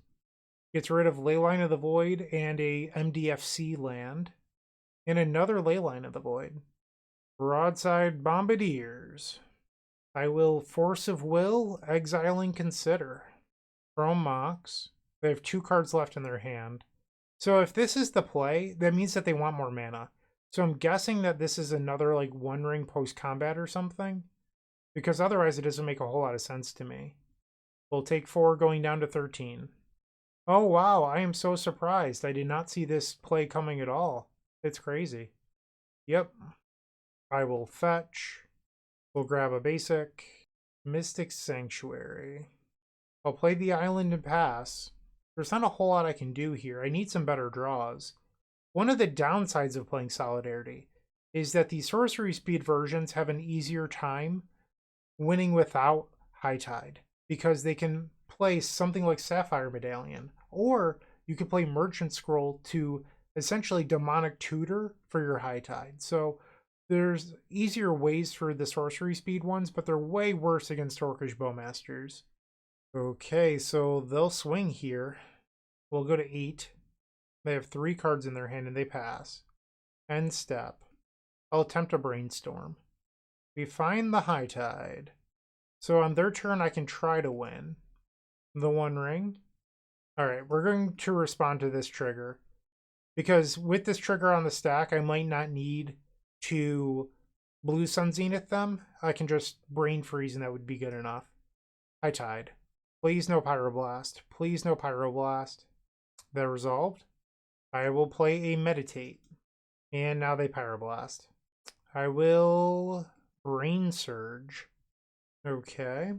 Speaker 1: Gets rid of Leyline of the Void and a MDFC land, and another Leyline of the Void. Broadside Bombardiers. I will Force of Will, exiling Consider. Chrome Mox. They have 2 cards left in their hand. So if this is the play, that means that they want more mana. So I'm guessing that this is another like One Ring post-combat or something. Because otherwise it doesn't make a whole lot of sense to me. We'll take 4 going down to 13. Oh wow, I am so surprised. I did not see this play coming at all. It's crazy. Yep. I will fetch. We'll grab a basic. Mystic Sanctuary. I'll play the island and pass. There's not a whole lot I can do here. I need some better draws. One of the downsides of playing Solidarity is that the sorcery speed versions have an easier time winning without High Tide, because they can play something like Sapphire Medallion, or you can play Merchant Scroll to essentially demonic tutor for your High Tide. So there's easier ways for the sorcery speed ones, but they're way worse against Orcish Bowmasters. Okay, so they'll swing here. We'll go to 8. They have 3 cards in their hand and they pass. End step. I'll attempt a Brainstorm. We find the High Tide. So on their turn, I can try to win. The One Ring. Alright, we're going to respond to this trigger. Because with this trigger on the stack, I might not need to Blue Sun Zenith them. I can just Brain Freeze and that would be good enough. High Tide. Please no Pyroblast. Please no Pyroblast. That resolved. I will play a Meditate. And now they Pyroblast. I will Brainsurge. Okay.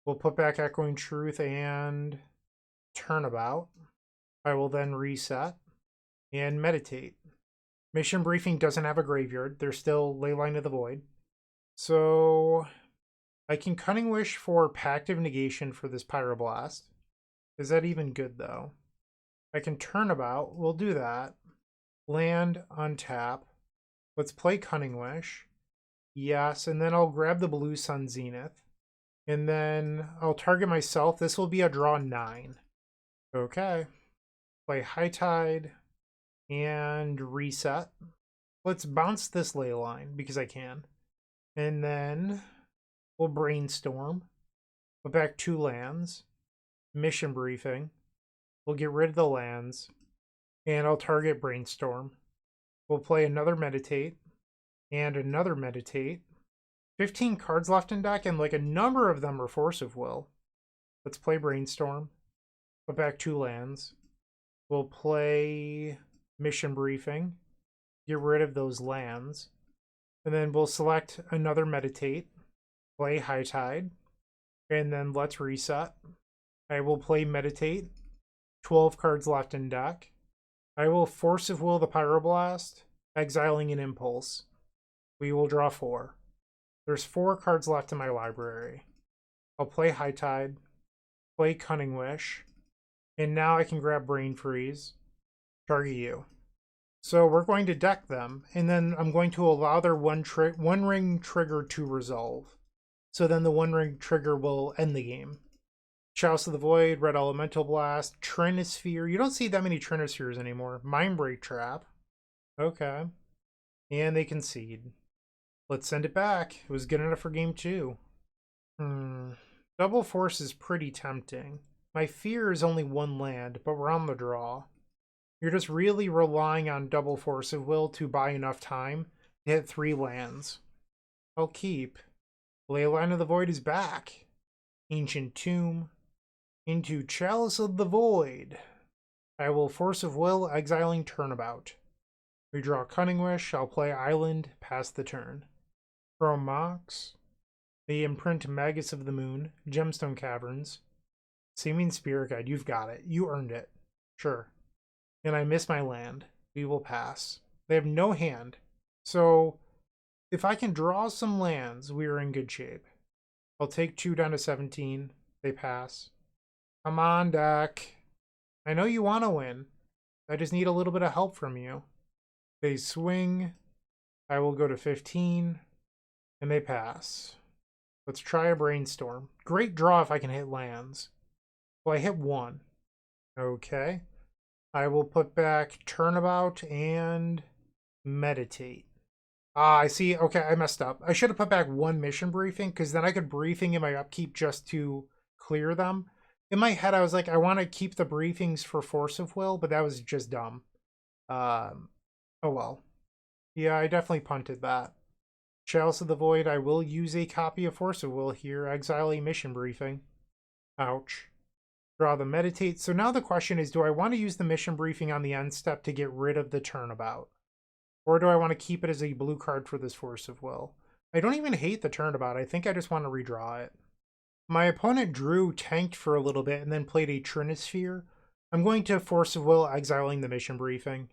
Speaker 1: We'll put back Echoing Truth and Turnabout. I will then reset and Meditate. Mission Briefing doesn't have a graveyard. There's still Leyline of the Void. So I can Cunning Wish for Pact of Negation for this Pyroblast. Is that even good, though? I can Turnabout. We'll do that. Land, untap. Let's play Cunning Wish. Yes, and then I'll grab the Blue Sun Zenith. And then I'll target myself. This will be a draw 9. Okay. Play High Tide and reset. Let's bounce this Leyline because I can. And then we'll Brainstorm. Put back 2 lands. Mission Briefing. We'll get rid of the lands. And I'll target Brainstorm. We'll play another Meditate. And another Meditate. 15 cards left in deck, and like a number of them are Force of Will. Let's play Brainstorm. Put back 2 lands. We'll play Mission Briefing. Get rid of those lands. And then we'll select another Meditate. Play High Tide. And then let's reset. I will play Meditate. 12 cards left in deck. I will Force of Will the Pyroblast, exiling an Impulse. We will draw 4. There's 4 cards left in my library. I'll play High Tide, play Cunning Wish, and now I can grab Brain Freeze, target you. So we're going to deck them, and then I'm going to allow their one ring trigger to resolve. So then the One Ring trigger will end the game. Chalice of the Void, Red Elemental Blast, Trinisphere. You don't see that many Trinispheres anymore. Mindbreak Trap. Okay. And they concede. Let's send it back. It was good enough for game 2. Double Force is pretty tempting. My fear is only 1 land, but we're on the draw. You're just really relying on Double Force of Will to buy enough time to hit 3 lands. I'll keep. Leyline of the Void is back. Ancient Tomb. Into Chalice of the Void. I will Force of Will, exiling Turnabout. We draw Cunning Wish. I'll play Island, pass the turn. Throw Mox. The Imprint Magus of the Moon. Gemstone Caverns. Seeming Spirit Guide. You've got it. You earned it. Sure. And I miss my land. We will pass. They have no hand. So, if I can draw some lands, we are in good shape. I'll take 2 down to 17. They pass. Come on, deck. I know you want to win. I just need a little bit of help from you. They swing. I will go to 15. And they pass. Let's try a Brainstorm. Great draw if I can hit lands. Well, I hit 1. Okay. I will put back Turnabout and Meditate. Ah, I see. Okay, I messed up. I should have put back 1 mission briefing, because then I could briefing in my upkeep just to clear them. In my head, I was like, I want to keep the briefings for Force of Will, but that was just dumb. Oh well. Yeah, I definitely punted that. Chalice of the Void, I will use a copy of Force of Will here. Exile a mission briefing. Ouch. Draw the Meditate. So now the question is, do I want to use the mission briefing on the end step to get rid of the Turnabout? Or do I want to keep it as a blue card for this Force of Will? I don't even hate the Turnabout. I think I just want to redraw it. My opponent drew, tanked for a little bit, and then played a Trinisphere. I'm going to Force of Will, exiling the mission briefing.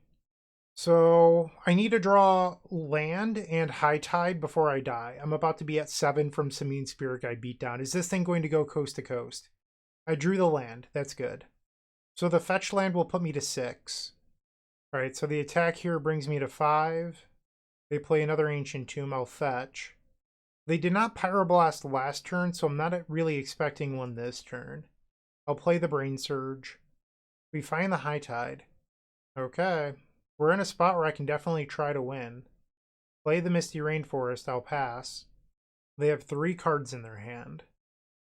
Speaker 1: So I need to draw land and High Tide before I die. I'm about to be at 7 from Seeming Spirit Guide beatdown. Is this thing going to go coast to coast? I drew the land. That's good. So the fetch land will put me to 6. All right, so the attack here brings me to 5. They play another Ancient Tomb. I'll fetch. They did not Pyroblast last turn, so I'm not really expecting one this turn. I'll play the Brainsurge. We find the High Tide. Okay. We're in a spot where I can definitely try to win. Play the Misty Rainforest. I'll pass. They have 3 cards in their hand.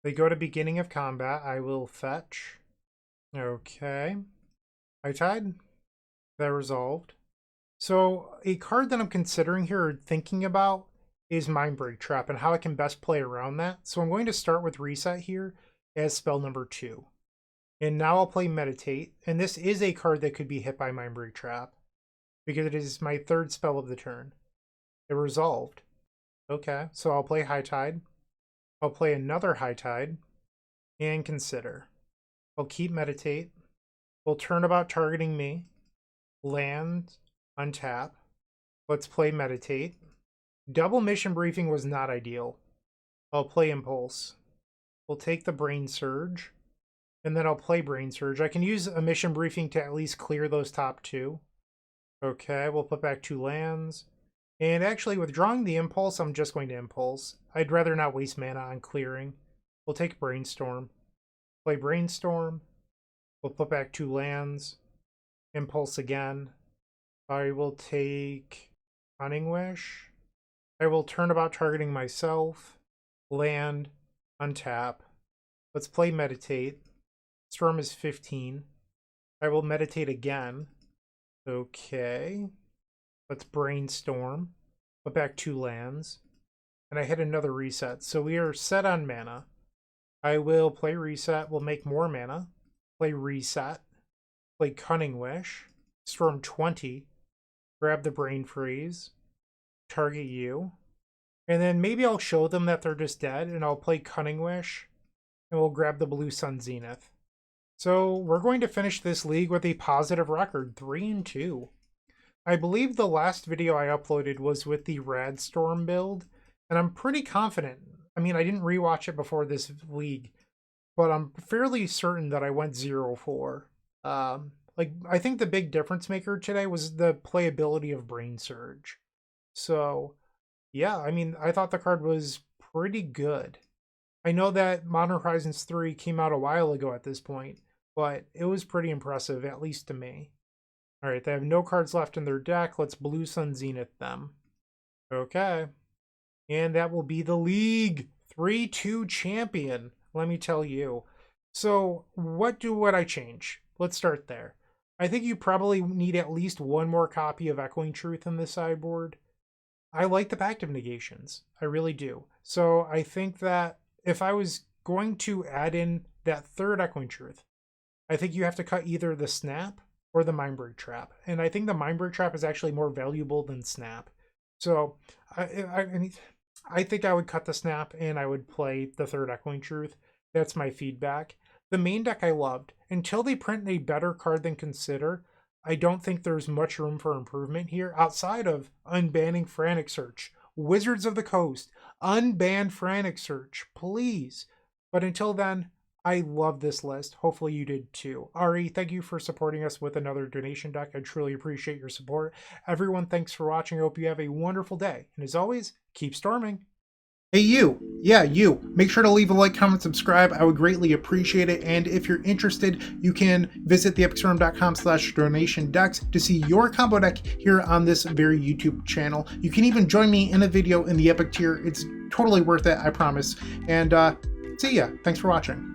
Speaker 1: They go to beginning of combat. I will fetch. Okay. High Tide. That resolved. So a card that I'm considering here or thinking about is Mindbreak Trap and how I can best play around that. So I'm going to start with Reset here as spell number 2. And now I'll play Meditate. And this is a card that could be hit by Mindbreak Trap because it is my 3rd spell of the turn. It resolved. Okay, so I'll play High Tide. I'll play another High Tide and consider. I'll keep Meditate. We'll Turnabout targeting me. Land, untap. Let's play Meditate. Double mission briefing was not ideal. I'll play Impulse. We'll take the Brainsurge, and then I'll play Brainsurge. I can use a mission briefing to at least clear those top 2. Okay, we'll put back 2 lands. And actually, withdrawing the Impulse, I'm just going to Impulse. I'd rather not waste mana on clearing. We'll take Brainstorm. Play Brainstorm. We'll put back 2 lands. Impulse again. I will take Cunning Wish. I will Turnabout targeting myself. Land. Untap. Let's play Meditate. Storm is 15. I will Meditate again. Okay. Let's Brainstorm. Put back 2 lands. And I hit another Reset. So we are set on mana. I will play Reset. We'll make more mana. Play Reset. Play Cunning Wish. Storm 20. Grab the Brain Freeze. Target you. And then maybe I'll show them that they're just dead, and I'll play Cunning Wish. And we'll grab the Blue Sun Zenith. So we're going to finish this league with a positive record, 3-2. I believe the last video I uploaded was with the Radstorm build, and I'm pretty confident. I mean, I didn't rewatch it before this league, but I'm fairly certain that I went 0-4. Like, I think the big difference maker today was the playability of Brainsurge. So, yeah, I mean, I thought the card was pretty good. I know that Modern Horizons 3 came out a while ago at this point, but it was pretty impressive, at least to me. All right, they have no cards left in their deck. Let's Blue Sun Zenith them. Okay. And that will be the league. 3-2 champion, let me tell you. So, what would I change? Let's start there. I think you probably need at least 1 more copy of Echoing Truth in the sideboard. I like the Pact of Negations. I really do. So I think that if I was going to add in that third Echoing Truth, I think you have to cut either the Snap or the Mindbreak Trap. And I think the Mindbreak Trap is actually more valuable than Snap. So I think I would cut the Snap and I would play the third Echoing Truth. That's my feedback. The main deck I loved. Until they print a better card than Consider, I don't think there's much room for improvement here outside of unbanning Frantic Search. Wizards of the Coast, unban Frantic Search, please. But until then, I love this list. Hopefully you did too. Ari, thank you for supporting us with another donation deck. I truly appreciate your support. Everyone, thanks for watching. I hope you have a wonderful day. And as always, keep storming. Hey you, yeah you, make sure to leave a like, comment, subscribe. I would greatly appreciate it. And if you're interested, you can visit theepicstorm.com/donation decks to see your combo deck here on this very YouTube channel. You can even join me in a video in the Epic tier. It's totally worth it, I promise. And see ya. Thanks for watching.